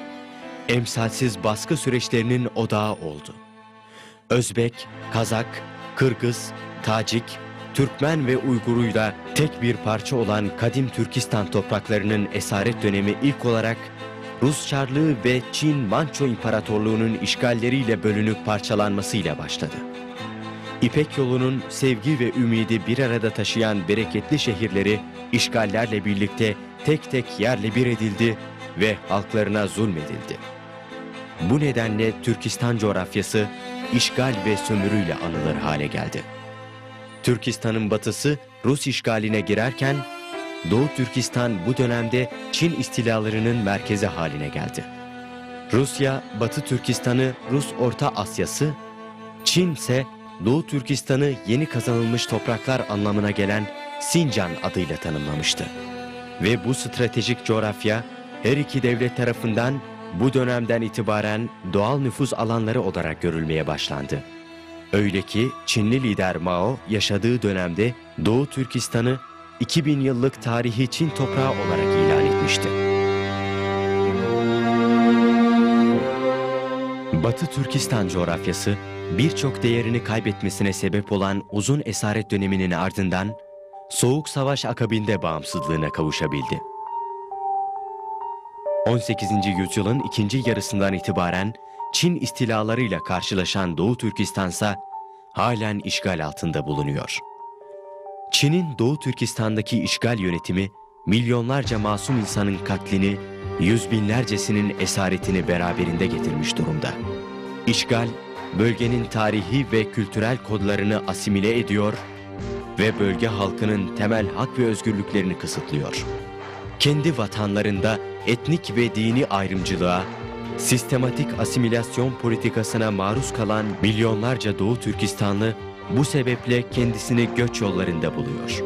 emsalsiz baskı süreçlerinin odağı oldu. Özbek, Kazak, Kırgız, Tacik, Türkmen ve Uyguruyla tek bir parça olan kadim Türkistan topraklarının esaret dönemi ilk olarak Rus Çarlığı ve Çin-Manço İmparatorluğu'nun işgalleriyle bölünüp parçalanmasıyla başladı. İpek yolunun sevgi ve ümidi bir arada taşıyan bereketli şehirleri işgallerle birlikte tek tek yerle bir edildi ve halklarına zulmedildi. Bu nedenle Türkistan coğrafyası işgal ve sömürüyle anılır hale geldi. Türkistan'ın batısı Rus işgaline girerken Doğu Türkistan bu dönemde Çin istilalarının merkezi haline geldi. Rusya, Batı Türkistan'ı Rus Orta Asyası, Çin ise Doğu Türkistan'ı yeni kazanılmış topraklar anlamına gelen Sincan adıyla tanımlamıştı. Ve bu stratejik coğrafya her iki devlet tarafından bu dönemden itibaren doğal nüfuz alanları olarak görülmeye başlandı. Öyle ki Çinli lider Mao yaşadığı dönemde Doğu Türkistan'ı 2000 yıllık tarihi Çin toprağı olarak ilan etmişti. Batı Türkistan coğrafyası birçok değerini kaybetmesine sebep olan uzun esaret döneminin ardından Soğuk Savaş akabinde bağımsızlığına kavuşabildi. 18. yüzyılın ikinci yarısından itibaren Çin istilalarıyla karşılaşan Doğu Türkistan ise halen işgal altında bulunuyor. Çin'in Doğu Türkistan'daki işgal yönetimi milyonlarca masum insanın katlini, yüz binlercesinin esaretini beraberinde getirmiş durumda. İşgal, bölgenin tarihi ve kültürel kodlarını asimile ediyor ve bölge halkının temel hak ve özgürlüklerini kısıtlıyor. Kendi vatanlarında etnik ve dini ayrımcılığa, sistematik asimilasyon politikasına maruz kalan milyonlarca Doğu Türkistanlı bu sebeple kendisini göç yollarında buluyor.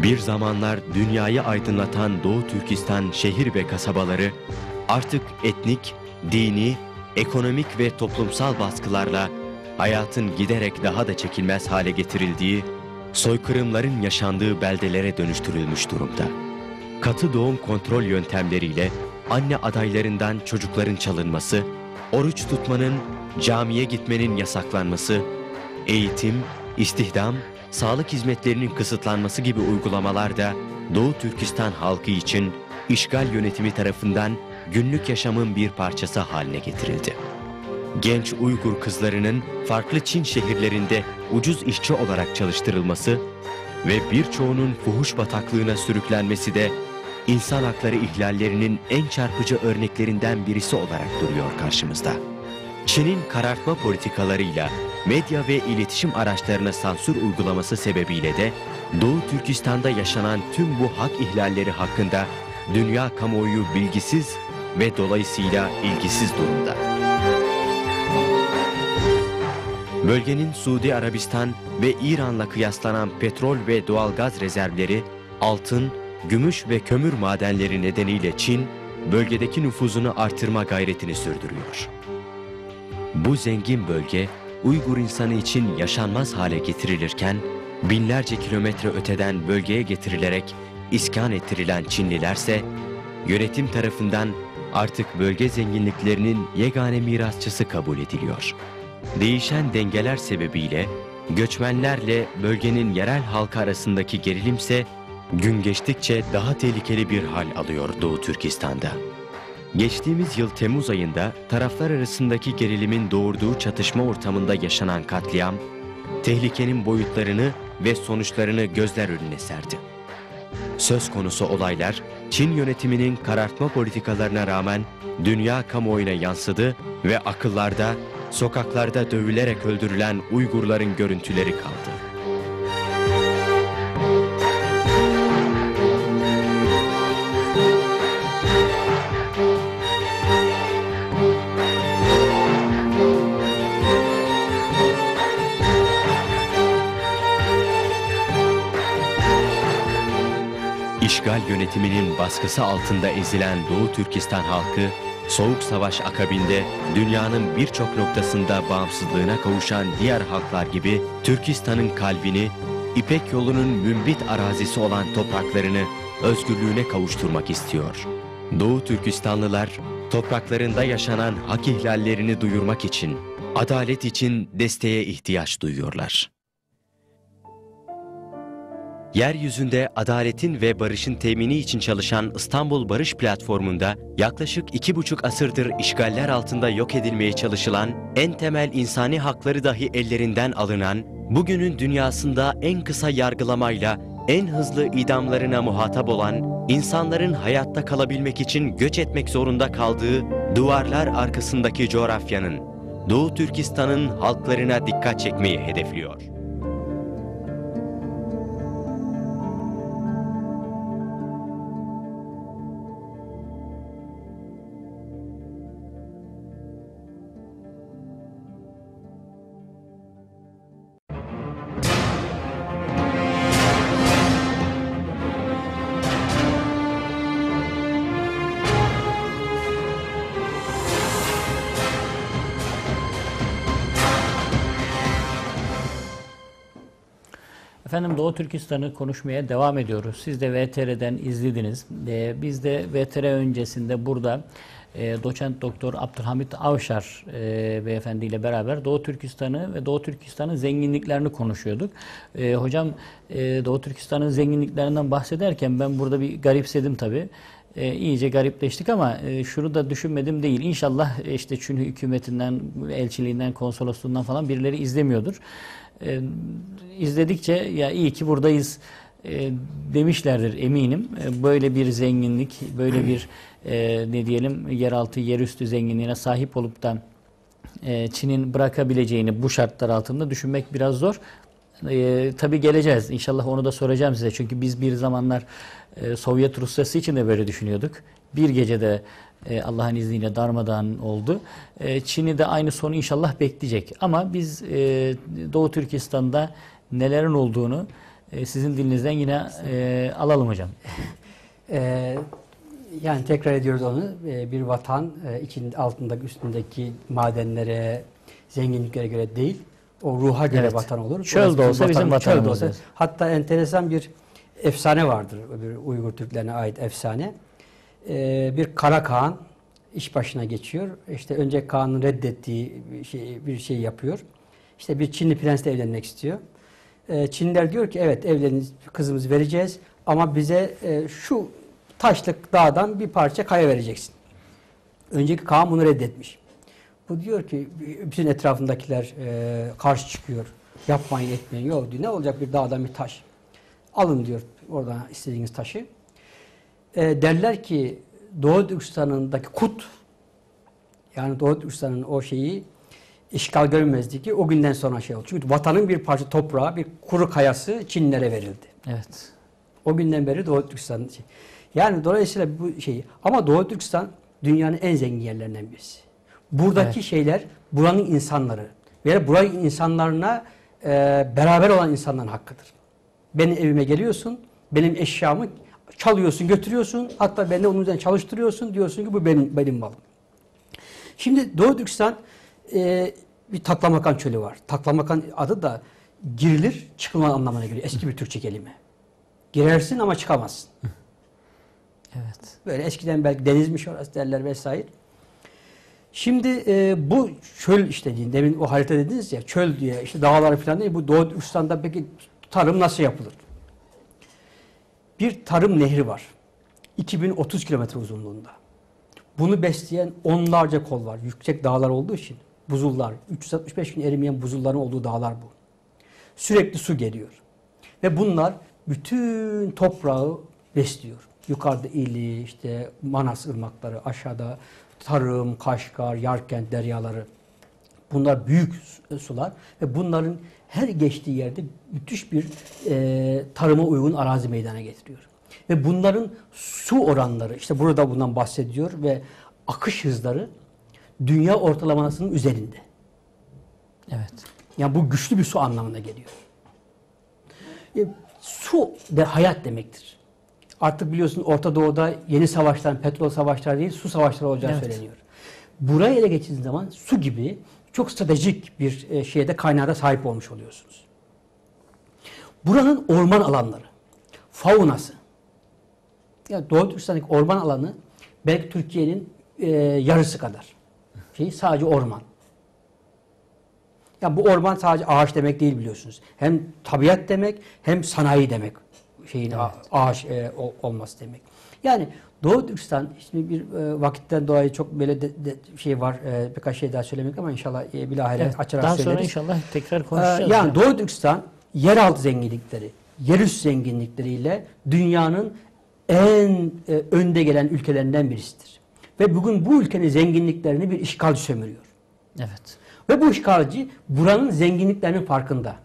Bir zamanlar dünyayı aydınlatan Doğu Türkistan şehir ve kasabaları artık etnik, dini, ekonomik ve toplumsal baskılarla hayatın giderek daha da çekilmez hale getirildiği, soykırımların yaşandığı beldelere dönüştürülmüş durumda. Katı doğum kontrol yöntemleriyle anne adaylarından çocukların çalınması, oruç tutmanın, camiye gitmenin yasaklanması, eğitim, istihdam, sağlık hizmetlerinin kısıtlanması gibi uygulamalar da Doğu Türkistan halkı için işgal yönetimi tarafından günlük yaşamın bir parçası haline getirildi. Genç Uygur kızlarının farklı Çin şehirlerinde ucuz işçi olarak çalıştırılması ve birçoğunun fuhuş bataklığına sürüklenmesi de insan hakları ihlallerinin en çarpıcı örneklerinden birisi olarak duruyor karşımızda. Çin'in karartma politikalarıyla medya ve iletişim araçlarına sansür uygulaması sebebiyle de Doğu Türkistan'da yaşanan tüm bu hak ihlalleri hakkında dünya kamuoyu bilgisiz ve dolayısıyla ilgisiz durumda. Bölgenin Suudi Arabistan ve İran'la kıyaslanan petrol ve doğalgaz rezervleri, altın, gümüş ve kömür madenleri nedeniyle Çin, bölgedeki nüfuzunu artırma gayretini sürdürüyor. Bu zengin bölge, Uygur insanı için yaşanmaz hale getirilirken, binlerce kilometre öteden bölgeye getirilerek iskan ettirilen Çinlilerse, yönetim tarafından artık bölge zenginliklerinin yegane mirasçısı kabul ediliyor. Değişen dengeler sebebiyle göçmenlerle bölgenin yerel halkı arasındaki gerilimse gün geçtikçe daha tehlikeli bir hal alıyor Doğu Türkistan'da. Geçtiğimiz yıl Temmuz ayında taraflar arasındaki gerilimin doğurduğu çatışma ortamında yaşanan katliam, tehlikenin boyutlarını ve sonuçlarını gözler önüne serdi. Söz konusu olaylar, Çin yönetiminin karartma politikalarına rağmen dünya kamuoyuna yansıdı ve akıllarda, sokaklarda dövülerek öldürülen Uygurların görüntüleri kaldı. İşgal yönetiminin baskısı altında ezilen Doğu Türkistan halkı, Soğuk Savaş akabinde dünyanın birçok noktasında bağımsızlığına kavuşan diğer halklar gibi Türkistan'ın kalbini, İpek yolunun mümbit arazisi olan topraklarını özgürlüğüne kavuşturmak istiyor. Doğu Türkistanlılar, topraklarında yaşanan hak ihlallerini duyurmak için, adalet için desteğe ihtiyaç duyuyorlar. Yeryüzünde adaletin ve barışın temini için çalışan İstanbul Barış Platformu'nda yaklaşık 2,5 asırdır işgaller altında yok edilmeye çalışılan, en temel insani hakları dahi ellerinden alınan, bugünün dünyasında en kısa yargılamayla en hızlı idamlarına muhatap olan, insanların hayatta kalabilmek için göç etmek zorunda kaldığı duvarlar arkasındaki coğrafyanın, Doğu Türkistan'ın halklarına dikkat çekmeyi hedefliyor. Efendim Doğu Türkistan'ı konuşmaya devam ediyoruz. Siz de VTR'den izlediniz. Biz de VTR öncesinde burada doçent doktor Abdülhamit Avşar beyefendi ile beraber Doğu Türkistan'ı ve Doğu Türkistan'ın zenginliklerini konuşuyorduk. Hocam Doğu Türkistan'ın zenginliklerinden bahsederken ben burada bir garipsedim tabii. İyice garipleştik ama şunu da düşünmedim değil. İnşallah işte Çin hükümetinden, elçiliğinden, konsolosluğundan falan birileri izlemiyordur. İzledikçe ya iyi ki buradayız demişlerdir eminim. Böyle bir zenginlik, böyle bir ne diyelim yeraltı, yerüstü zenginliğine sahip olup da Çin'in bırakabileceğini bu şartlar altında düşünmek biraz zor. Tabii geleceğiz. İnşallah onu da soracağım size. Çünkü biz bir zamanlar Sovyet Rusyası için de böyle düşünüyorduk. Bir gecede Allah'ın izniyle darmadağın oldu. Çin'i de aynı sonu inşallah bekleyecek. Ama biz Doğu Türkistan'da nelerin olduğunu sizin dilinizden yine alalım hocam. Yani tekrar ediyoruz onu. Bir vatan altındaki üstündeki madenlere, zenginliklere göre değil, o ruha göre evet, vatan olur. Çöl de olsa bizim vatanımız. Hatta enteresan bir efsane vardır. Bir Uygur Türklerine ait efsane. Bir Kara Kağan iş başına geçiyor. İşte önce Kağan'ın reddettiği bir şey yapıyor. İşte bir Çinli prensle evlenmek istiyor. Çinliler diyor ki evet kızımızı vereceğiz ama bize şu taşlık dağdan bir parça kaya vereceksin. Önceki Kağan bunu reddetmiş. Bu diyor ki bütün etrafındakiler karşı çıkıyor. Yapmayın etmeyin. Yok diyor, ne olacak bir dağdan bir taş. Alın diyor oradan istediğiniz taşı. derler ki Doğu Türkistan'ındaki kut, yani Doğu Türkistan'ın o şeyi işgal görmezdi ki o günden sonra şey oldu. Çünkü vatanın bir parça toprağı, bir kuru kayası Çinlilere verildi. Evet. O günden beri Doğu Türkistan şey. Yani dolayısıyla bu şey, ama Doğu Türkistan dünyanın en zengin yerlerinden birisi. Buradaki şeyler buranın insanları veya buranın insanlarına beraber olan insanların hakkıdır. Benim evime geliyorsun, benim eşyamı çalıyorsun, götürüyorsun. Hatta beni onun üzerine çalıştırıyorsun. Diyorsun ki bu benim malım. Şimdi Doğu Türkistan bir Taklamakan çölü var. Taklamakan adı da girilir, çıkılma anlamına geliyor. Eski bir Türkçe kelime. Girersin ama çıkamazsın. Evet. Böyle eskiden belki denizmiş orası derler vesaire. Şimdi bu çöl işte demin o harita dediniz ya, çöl diye işte dağlar falan değil. Bu Doğu Türkistan'da peki tarım nasıl yapılır? Bir tarım nehri var. 2030 kilometre uzunluğunda. Bunu besleyen onlarca kol var. Yüksek dağlar olduğu için buzullar, 365 gün erimeyen buzulların olduğu dağlar bu. Sürekli su geliyor. Ve bunlar bütün toprağı besliyor. Yukarıda İli, işte Manas ırmakları, aşağıda Tarım, Kaşgar, Yarkent deryaları. Bunlar büyük sular ve bunların her geçtiği yerde müthiş bir tarıma uygun arazi meydana getiriyor. Ve bunların su oranları, işte burada bundan bahsediyor ve akış hızları dünya ortalamasının üzerinde. Evet. Yani bu güçlü bir su anlamına geliyor. Su de hayat demektir. Artık biliyorsun Orta Doğu'da yeni savaşlar, petrol savaşları değil, su savaşları olacağı söyleniyor. Burayı ele geçirdiğiniz zaman su gibi çok stratejik bir şeyde, kaynağa sahip olmuş oluyorsunuz. Buranın orman alanları, faunası, yani Doğu Türkistan'daki orman alanı belki Türkiye'nin yarısı kadar. Sadece orman. Yani bu orman sadece ağaç demek değil biliyorsunuz. Hem tabiat demek hem sanayi demek. Ağaç olması demek. Yani Doğu Türkistan, şimdi bir vakitten dolayı çok böyle şey var, birkaç şey daha söylemek ama inşallah bilahare açarak daha söyleriz. sonra inşallah tekrar konuşacağız. Yani Doğu Türkistan yeraltı zenginlikleri, yerüstü zenginlikleriyle dünyanın en önde gelen ülkelerinden birisidir. Ve bugün bu ülkenin zenginliklerini bir işgalci sömürüyor. Evet. Ve bu işgalci buranın zenginliklerinin farkında.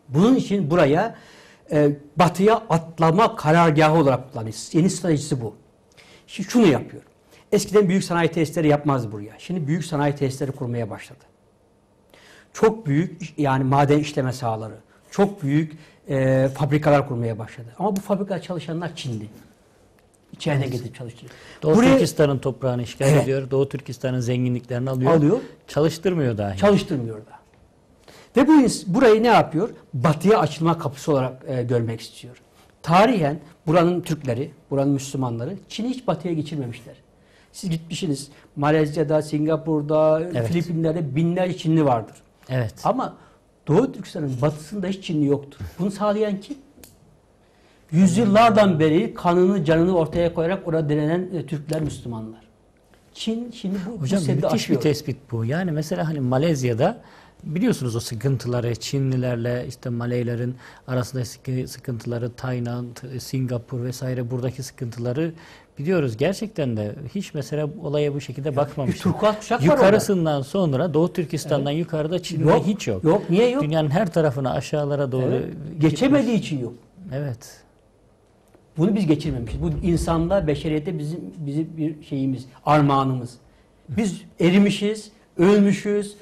Bunun için buraya batıya atlama karargahı olarak kullanıyor. Yeni stratejisi bu. Şimdi şunu yapıyor. Eskiden büyük sanayi tesisleri yapmazdı buraya. Şimdi büyük sanayi tesisleri kurmaya başladı. Çok büyük yani maden işleme sahaları, çok büyük fabrikalar kurmaya başladı. Ama bu fabrikada çalışanlar Çinli. İçeride gidip çalıştırıyor. Doğu Türkistan'ın toprağını işgal ediyor. Doğu Türkistan'ın zenginliklerini alıyor. Çalıştırmıyor dahi. Çalıştırmıyor da. Ve burayı ne yapıyor? Batıya açılma kapısı olarak görmek istiyor. Tarihen buranın Türkleri, buranın Müslümanları Çin'i hiç batıya geçirmemişler. Siz gitmişsiniz Malezya'da, Singapur'da, Filipinler'de binlerce Çinli vardır. Evet. Ama Doğu Türkistan'ın batısında hiç Çinli yoktur. Bunu sağlayan kim? Yüzyıllardan beri kanını, canını ortaya koyarak orada direnen Türkler, Müslümanlar. Çin şimdi bu hocam müthiş aşıyor. Bir tespit bu. Yani mesela hani Malezya'da biliyorsunuz o sıkıntıları, Çinlilerle işte Maleylerin arasındaki sıkıntıları, Tayland, Singapur vesaire buradaki sıkıntıları biliyoruz. Gerçekten de hiç mesela olaya bu şekilde bakmamışlar. Yukarısından sonra Doğu Türkistan'dan yukarıda Çin'de hiç yok. Yok, niye yok? Dünyanın her tarafına aşağılara doğru geçemediği için yok. Evet. Bunu biz geçirmemişiz. Bu insanlığa, beşeriyete bizim bir şeyimiz, armağanımız. Biz erimişiz, ölmüşüz,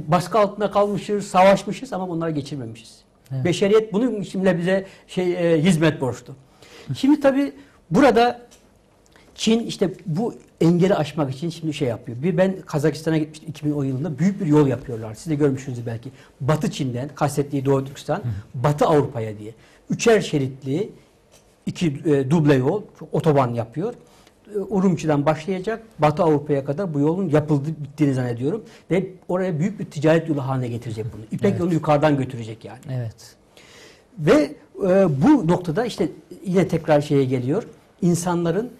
baskı altında kalmışız, savaşmışız ama bunları geçirmemişiz. Evet. Beşeriyet bunun için bize hizmet borçlu. Şimdi tabii burada Çin işte bu engeli aşmak için şimdi şey yapıyor. Ben Kazakistan'a gitmiştim 2010 yılında, büyük bir yol yapıyorlar. Siz de görmüşsünüzdür belki. Batı Çin'den, kastettiği Doğu Türkistan, Batı Avrupa'ya diye. 3'er şeritli 2 duble yol, otoban yapıyor. Urumçi'den başlayacak, Batı Avrupa'ya kadar bu yolun bittiğini zannediyorum. Ve oraya büyük bir ticaret yolu haline getirecek bunu. İpek yolunu yukarıdan götürecek yani. Evet. Ve bu noktada işte yine tekrar şeye geliyor. İnsanların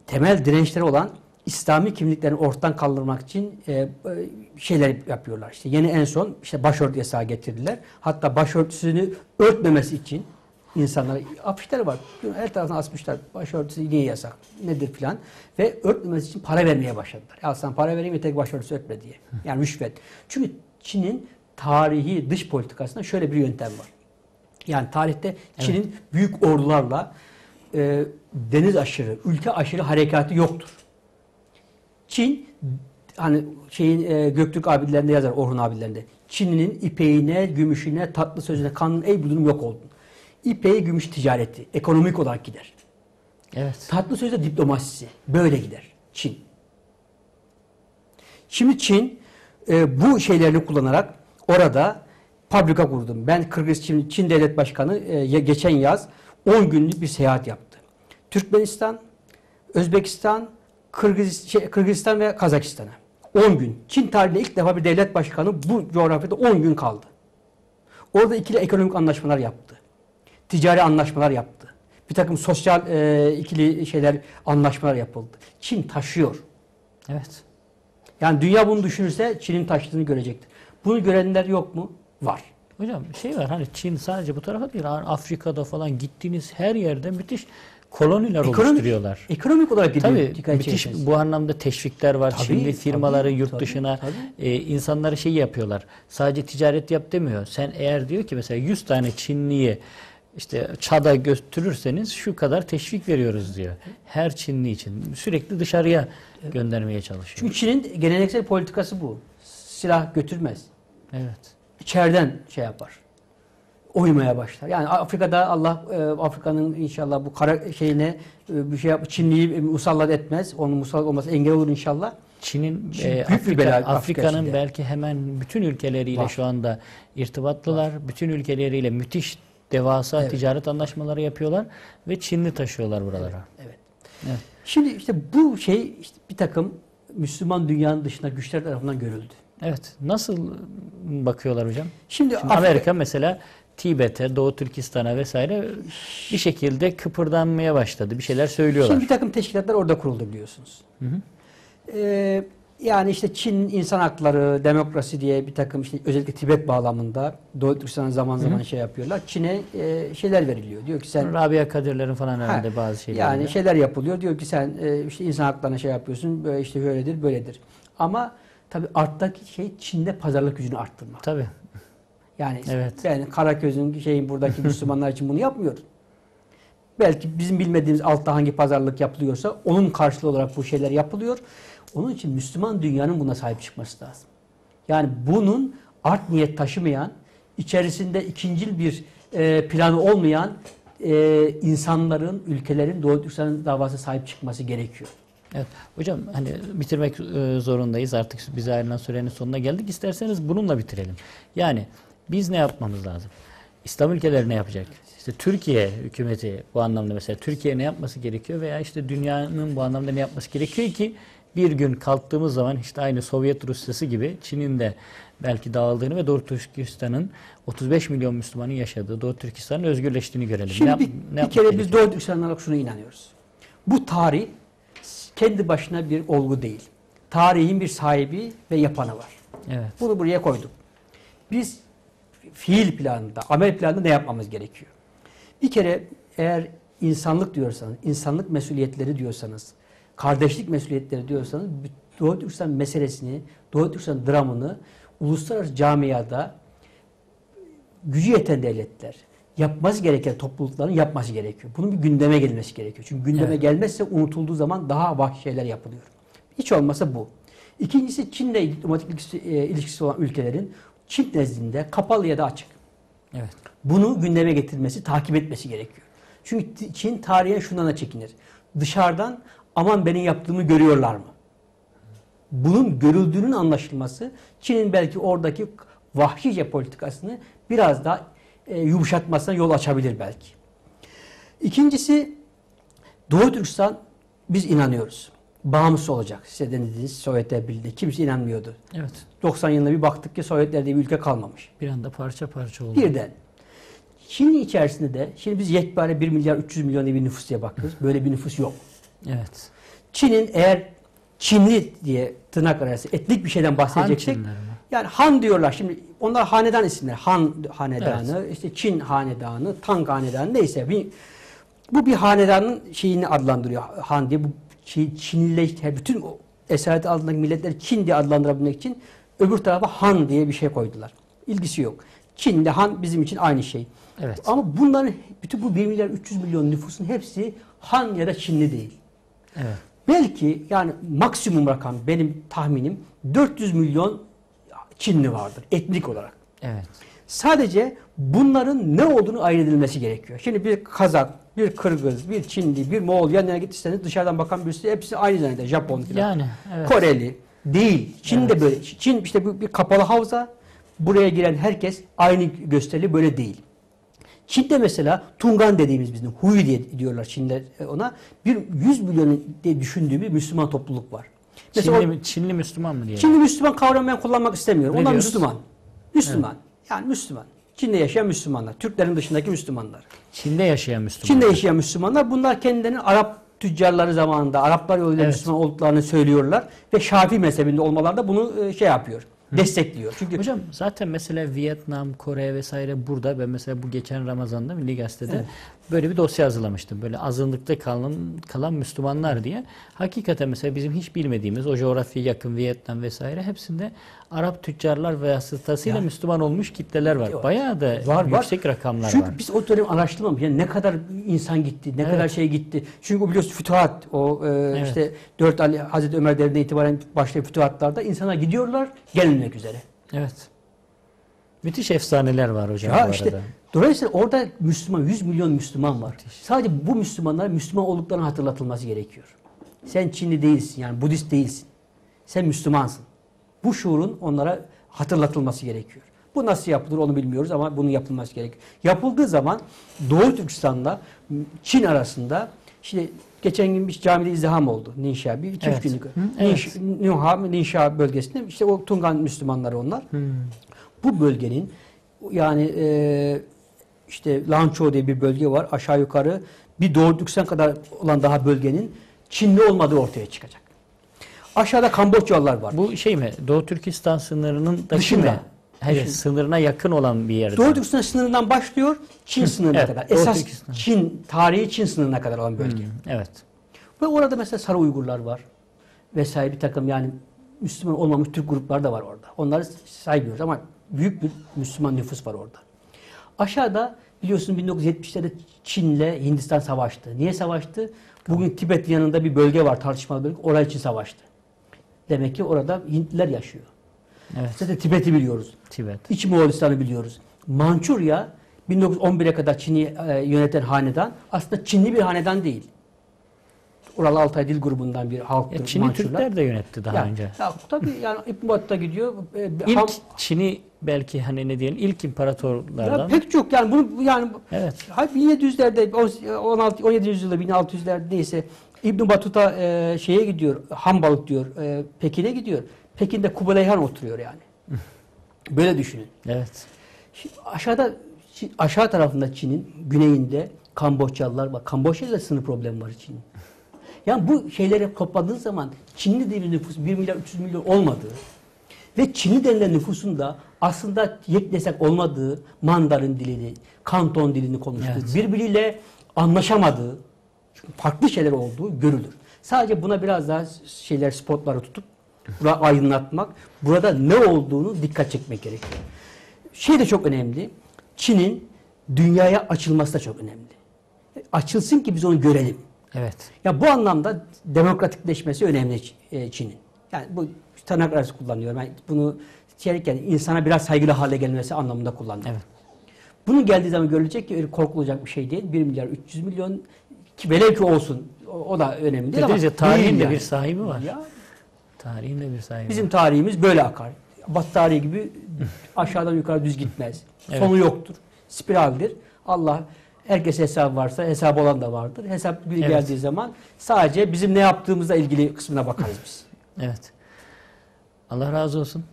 temel dirençleri olan İslami kimliklerini ortadan kaldırmak için şeyler yapıyorlar. İşte yeni en son işte başörtü yasağı getirdiler. Hatta başörtüsünü örtmemesi için insanlara. Afişler var. Her taraftan asmışlar. Başörtüsü niye yasak? Nedir filan. Ve örtmemesi için para vermeye başladılar. Al sen para vereyim ve tek başörtüsü örtme diye. Yani rüşvet. Çünkü Çin'in tarihi dış politikasında şöyle bir yöntem var. Yani tarihte Çin'in büyük ordularla deniz aşırı, ülke aşırı harekatı yoktur. Çin, hani Göktürk abilerinde yazar, Orhun abilerinde. Çin'in ipeğine, gümüşüne, tatlı sözüne, kanın ey bu durum yok oldu. İpeği, gümüş ticareti, ekonomik olarak gider. Evet. Tatlı sözle diplomasisi, böyle gider Çin. Şimdi Çin bu şeylerini kullanarak orada fabrika kurdum. Ben Çin Devlet Başkanı geçen yaz 10 günlük bir seyahat yaptı. Türkmenistan, Özbekistan, Kırgızistan ve Kazakistan'a. 10 gün. Çin tarihinde ilk defa bir devlet başkanı bu coğrafyada 10 gün kaldı. Orada ikili ekonomik anlaşmalar yaptı. Ticari anlaşmalar yaptı. Bir takım sosyal ikili anlaşmalar yapıldı. Çin taşıyor. Evet. Yani dünya bunu düşünürse Çin'in taştığını görecektir. Bunu görenler yok mu? Var. Hocam var, hani Çin sadece bu tarafa değil, Afrika'da falan gittiğiniz her yerde müthiş koloniler oluşturuyorlar. Ekonomik olarak gidiyor. Tabii müthiş bu anlamda teşvikler var. Çinli firmaları yurt dışına insanları yapıyorlar. Sadece ticaret yap demiyor. Sen eğer diyor ki mesela 100 tane Çinliyi işte Çad'a götürürseniz şu kadar teşvik veriyoruz diyor. Her Çinli için. Sürekli dışarıya göndermeye çalışıyor. Çünkü Çin'in geleneksel politikası bu. Silah götürmez. Evet. İçeriden yapar. Oymaya başlar. Yani Afrika'da Allah Afrika'nın inşallah bu kara bir Çinliyi musallat etmez. Onun musallat olması engel olur inşallah. Çin'in Afrika'nın belki hemen bütün ülkeleriyle var. Şu anda irtibatlılar. Var. Bütün ülkeleriyle müthiş devasa ticaret anlaşmaları yapıyorlar ve Çinli taşıyorlar buralara. Evet. Şimdi işte bu bir takım Müslüman dünyanın dışında güçler tarafından görüldü. Evet. Nasıl bakıyorlar hocam? Şimdi Amerika mesela Tibet'e, Doğu Türkistan'a vesaire bir şekilde kıpırdanmaya başladı. Bir şeyler söylüyorlar. Şimdi bir takım teşkilatlar orada kuruldu biliyorsunuz. Hı hı. Yani işte Çin insan hakları, demokrasi diye bir takım özellikle Tibet bağlamında Doğu Türkistan'a zaman zaman yapıyorlar. Çin'e şeyler veriliyor. Diyor ki sen Rabia Kadirler'in falan herhalde bazı şeyler. Yani şeyler yapılıyor. Diyor ki sen insan haklarına yapıyorsun. Böyle böyledir, böyledir. Ama tabii arttaki Çin'de pazarlık gücünü arttırmak. Tabii. Yani ben Karaköz'ün buradaki Müslümanlar için bunu yapmıyor. Belki bizim bilmediğimiz altta hangi pazarlık yapılıyorsa onun karşılığı olarak bu şeyler yapılıyor. Onun için Müslüman dünyanın buna sahip çıkması lazım. Yani bunun art niyet taşımayan, içerisinde ikincil bir planı olmayan insanların, ülkelerin Doğu Türkistan davasına sahip çıkması gerekiyor. Evet. Hocam hani bitirmek zorundayız. Artık bize ayrılan sürenin sonuna geldik. İsterseniz bununla bitirelim. Yani biz ne yapmamız lazım? İslam ülkeleri ne yapacak? İşte Türkiye hükümeti bu anlamda mesela Türkiye ne yapması gerekiyor veya işte dünyanın bu anlamda ne yapması gerekiyor ki bir gün kalktığımız zaman işte aynı Sovyet Rusyası gibi Çin'in de belki dağıldığını ve Doğu Türkistan'ın 35 milyon Müslümanın yaşadığı Doğu Türkistan'ın özgürleştiğini görelim. Şimdi bir kere biz Doğu Türkistan olarak şuna inanıyoruz. Bu tarih kendi başına bir olgu değil. Tarihin bir sahibi ve yapanı var. Evet. Bunu buraya koyduk. Biz fiil planında, amel planında ne yapmamız gerekiyor? Bir kere eğer insanlık diyorsanız, insanlık mesuliyetleri diyorsanız, kardeşlik mesuliyetleri diyorsanız Doğu Türkistan meselesini, Doğu Türkistan dramını uluslararası camiada gücü yeten devletler, yapması gereken toplulukların yapması gerekiyor. Bunun bir gündeme gelmesi gerekiyor. Çünkü gündeme gelmezse unutulduğu zaman daha vahşi şeyler yapılıyor. Hiç olmasa bu. İkincisi Çin'le diplomatik ilişkisi olan ülkelerin Çin nezdinde kapalı ya da açık. Evet. Bunu gündeme getirmesi, takip etmesi gerekiyor. Çünkü Çin tarihe şundan da çekinir. Dışarıdan aman benim yaptığımı görüyorlar mı? Bunun görüldüğünün anlaşılması Çin'in belki oradaki vahşice politikasını biraz daha yumuşatmasına yol açabilir belki. İkincisi Doğu Türkistan biz inanıyoruz. Bağımsız olacak. Size dediğiniz Sovyetler Birliği. Kimse inanmıyordu. Evet. 90 yılında bir baktık ki Sovyetler diye bir ülke kalmamış. Bir anda parça parça oldu. Birden. Çin'in içerisinde de şimdi biz yekpare 1 milyar 300 milyon diye bir nüfus diye bakıyoruz. Böyle bir nüfus yok. Evet. Çin'in eğer Çinli diye tırnak arası etnik bir şeyden bahsedeceksek Yani Han diyorlar. Şimdi onlar hanedan isimler. Han hanedanı, işte Çin hanedanı, Tang hanedanı neyse. Bu bir hanedanın şeyini adlandırıyor. Han diye bu Çinliler, bütün o esaret altındaki milletleri Çin diye adlandırabilmek için öbür tarafa Han diye bir şey koydular. İlgisi yok. Çin ile Han bizim için aynı şey. Evet. Ama bunların bütün bu 1 milyar 300 milyon nüfusun hepsi Han ya da Çinli değil. Evet. Belki yani maksimum rakam benim tahminim 400 milyon Çinli vardır etnik olarak. Evet. Sadece bunların ne olduğunu ayırt edilmesi gerekiyor. Şimdi bir Kazak, bir Kırgız, bir Çinli, bir Moğol yanına gittiyseniz dışarıdan bakan birisi hepsi aynı zanneder. Japon falan. Yani evet. Koreli değil. Çin Evet. de böyle. Çin işte bir kapalı havza. Buraya giren herkes aynı gösterili böyle değil. Çin'de mesela Tungan dediğimiz bizim Hui diye diyorlar Çin'de ona. Bir 100 milyon diye düşündüğü bir Müslüman topluluk var. Mesela Çinli Müslüman mı diyelim? Çinli Müslüman kavramı ben kullanmak istemiyorum. Ne Onlar diyoruz? Müslüman. Müslüman. Yani Müslüman. Çin'de yaşayan Müslümanlar. Türklerin dışındaki Müslümanlar. Çin'de yaşayan Müslüman. Çin'de yaşayan Müslümanlar. Bunlar kendilerinin Arap tüccarları zamanında Araplar yoluyla Evet. Müslüman olduklarını söylüyorlar. Ve Şafii mezhebinde olmaları da bunu şey yapıyor. Destekliyor. Çünkü Hocam zaten mesela Vietnam, Kore vesaire burada, ben mesela bu geçen Ramazan'da Milli Gazete'de Evet. böyle bir dosya hazırlamıştım. Böyle azınlıkta kalan Müslümanlar diye. Hakikaten mesela bizim hiç bilmediğimiz o coğrafyaya yakın Vietnam vesaire hepsinde Arap tüccarlar vasıtasıyla Yani. Müslüman olmuş kitleler var. Yok. Bayağı da Var. yüksek rakamlar Çünkü var. biz o dönem araştırmamış. Yani ne kadar insan gitti, ne kadar şey gitti. Çünkü biliyorsun fütuhat, işte 4 Ali Hazreti Ömer devrinde itibaren başlayan fütuhatlarda insana gidiyorlar gelmemek üzere. Evet. Müthiş efsaneler var hocam Ya bu işte arada. dolayısıyla orada Müslüman, 100 milyon Müslüman var. Sadece bu Müslümanlara Müslüman olduklarını hatırlatılması gerekiyor. Sen Çinli değilsin, yani Budist değilsin. Sen Müslümansın. Bu şuurun onlara hatırlatılması gerekiyor. Bu nasıl yapılır onu bilmiyoruz ama bunun yapılması gerekiyor. Yapıldığı zaman Doğu Türkistan'la Çin arasında işte geçen gün bir camide izdiham oldu. Ninşa. Bir 2-3 Evet. günlük. Evet. Ninşa bölgesinde işte o Tungan Müslümanları onlar. Bu bölgenin yani işte Lanço diye bir bölge var. Aşağı yukarı bir Doğu Türkistan kadar olan daha bölgenin Çinli olmadığı ortaya çıkacak. Aşağıda Kamboçyalılar var. Bu şey mi? Doğu Türkistan sınırının Dışında. mi? Hayır, Dışında. sınırına yakın olan bir yerde. Doğu Türkistan sınırından başlıyor Çin sınırına Evet, kadar. Doğu Esas Türkistan. Çin, tarihi Çin sınırına kadar olan bölge. Evet. Ve orada mesela Sarı Uygurlar var. Vesaire bir takım yani Müslüman olmamış Türk grupları da var orada. Onları saymıyoruz ama büyük bir Müslüman nüfus var orada. Aşağıda biliyorsun 1970'lerde Çin'le Hindistan savaştı. Niye savaştı? Bugün Tibet yanında bir bölge var, tartışmalı bölge. Orası için savaştı. Demek ki orada Hintliler yaşıyor. Evet. Zaten Tibet'i biliyoruz. Tibet. İç Moğolistan'ı biliyoruz. Mançurya 1911'e kadar Çin'i yöneten hanedan aslında Çinli bir hanedan değil. Ural Altay Dil grubundan bir halktır Çin'i Mançurlar. Türkler de yönetti daha önce. Ya, tabii yani İbn Battuta gidiyor. İlk Çin'i belki hani ne diyelim ilk imparatorlardan. Ya pek çok yani bunu yani Evet. 1700'lerde 17. yüzyılda 1600'lerde neyse İbn Battuta şeye gidiyor. Hambalık diyor. Pekin'e gidiyor. Pekin'de Kubilay Han oturuyor yani. Böyle düşünün. Evet. Şimdi aşağı tarafında Çin'in güneyinde Kamboçyalılar var. Kamboçya'da sınır problemi var Çin'in. Yani bu şeyleri topladığın zaman Çinli diye bir nüfus 1 milyar 300 milyon olmadığı ve Çinli denilen nüfusun da aslında yeknesak olmadığı, Mandarin dilini, Kanton dilini konuştuğu, Evet. birbiriyle anlaşamadığı, farklı şeyler olduğu görülür. Sadece buna biraz daha spotları tutup burayı aydınlatmak, burada ne olduğunu dikkat çekmek gerekiyor. Şey de çok önemli. Çin'in dünyaya açılması da çok önemli. Açılsın ki biz onu görelim. Evet. Ya bu anlamda demokratikleşmesi önemli Çin'in. Yani bu tırnak arası kullanıyorum. Yani bunu içerken insana biraz saygılı hale gelmesi anlamında kullanıyorum. Evet. Bunun geldiği zaman görülecek ki öyle korkulacak bir şey değil. 1 milyar 300 milyon ki velev ki olsun o da önemli değil ama Tarihin değil de yani. bir sahibi var. Ya, Tarihin de bir sahibi bizim var. tarihimiz böyle akar. Batı tarihi gibi aşağıdan yukarı düz gitmez. Evet. Sonu yoktur. Spiraldir. Allah herkes hesabı varsa hesabı olan da vardır. Hesap günü Evet. geldiği zaman sadece bizim ne yaptığımızla ilgili kısmına bakarız biz. Evet. Allah razı olsun.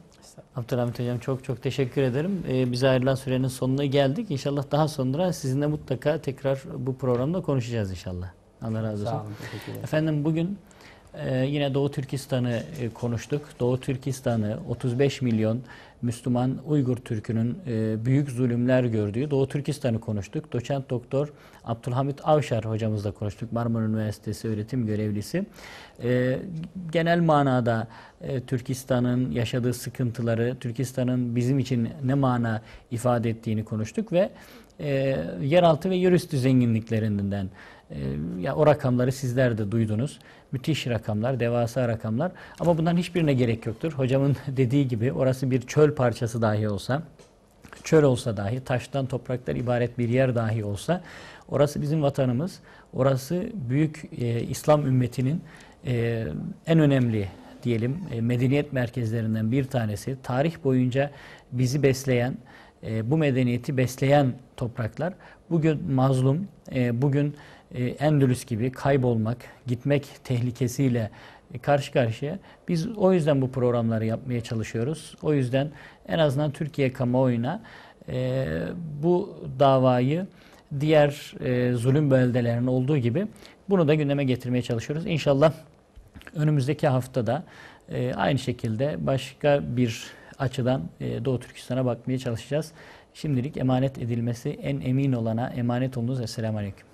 Abdülhamit Hocam çok çok teşekkür ederim. Bize ayrılan sürenin sonuna geldik. İnşallah daha sonra sizinle mutlaka tekrar bu programda konuşacağız inşallah. Allah razı olsun. Sağ olun. Teşekkür ederim. Efendim bugün Yine Doğu Türkistan'ı konuştuk. Doğu Türkistan'ı 35 milyon Müslüman Uygur Türk'ünün büyük zulümler gördüğü Doğu Türkistan'ı konuştuk. Doçent Doktor Abdülhamit Avşar hocamızla konuştuk. Marmara Üniversitesi öğretim görevlisi. Genel manada Türkistan'ın yaşadığı sıkıntıları, Türkistan'ın bizim için ne mana ifade ettiğini konuştuk ve yeraltı ve yerüstü zenginliklerinden ya o rakamları sizler de duydunuz. Müthiş rakamlar, devasa rakamlar. Ama bunların hiçbirine gerek yoktur. Hocamın dediği gibi orası bir çöl parçası dahi olsa, çöl olsa dahi, taştan topraktan ibaret bir yer dahi olsa, orası bizim vatanımız. Orası büyük İslam ümmetinin en önemli diyelim medeniyet merkezlerinden bir tanesi. Tarih boyunca bizi besleyen, bu medeniyeti besleyen topraklar. Bugün mazlum, bugün Endülüs gibi kaybolmak, gitmek tehlikesiyle karşı karşıya. Biz o yüzden bu programları yapmaya çalışıyoruz. O yüzden en azından Türkiye kamuoyuna bu davayı diğer zulüm bölgelerinin olduğu gibi bunu da gündeme getirmeye çalışıyoruz. İnşallah önümüzdeki haftada aynı şekilde başka bir açıdan Doğu Türkistan'a bakmaya çalışacağız. Şimdilik emanet edilmesi en emin olana emanet olunuz. Esselamu Aleyküm.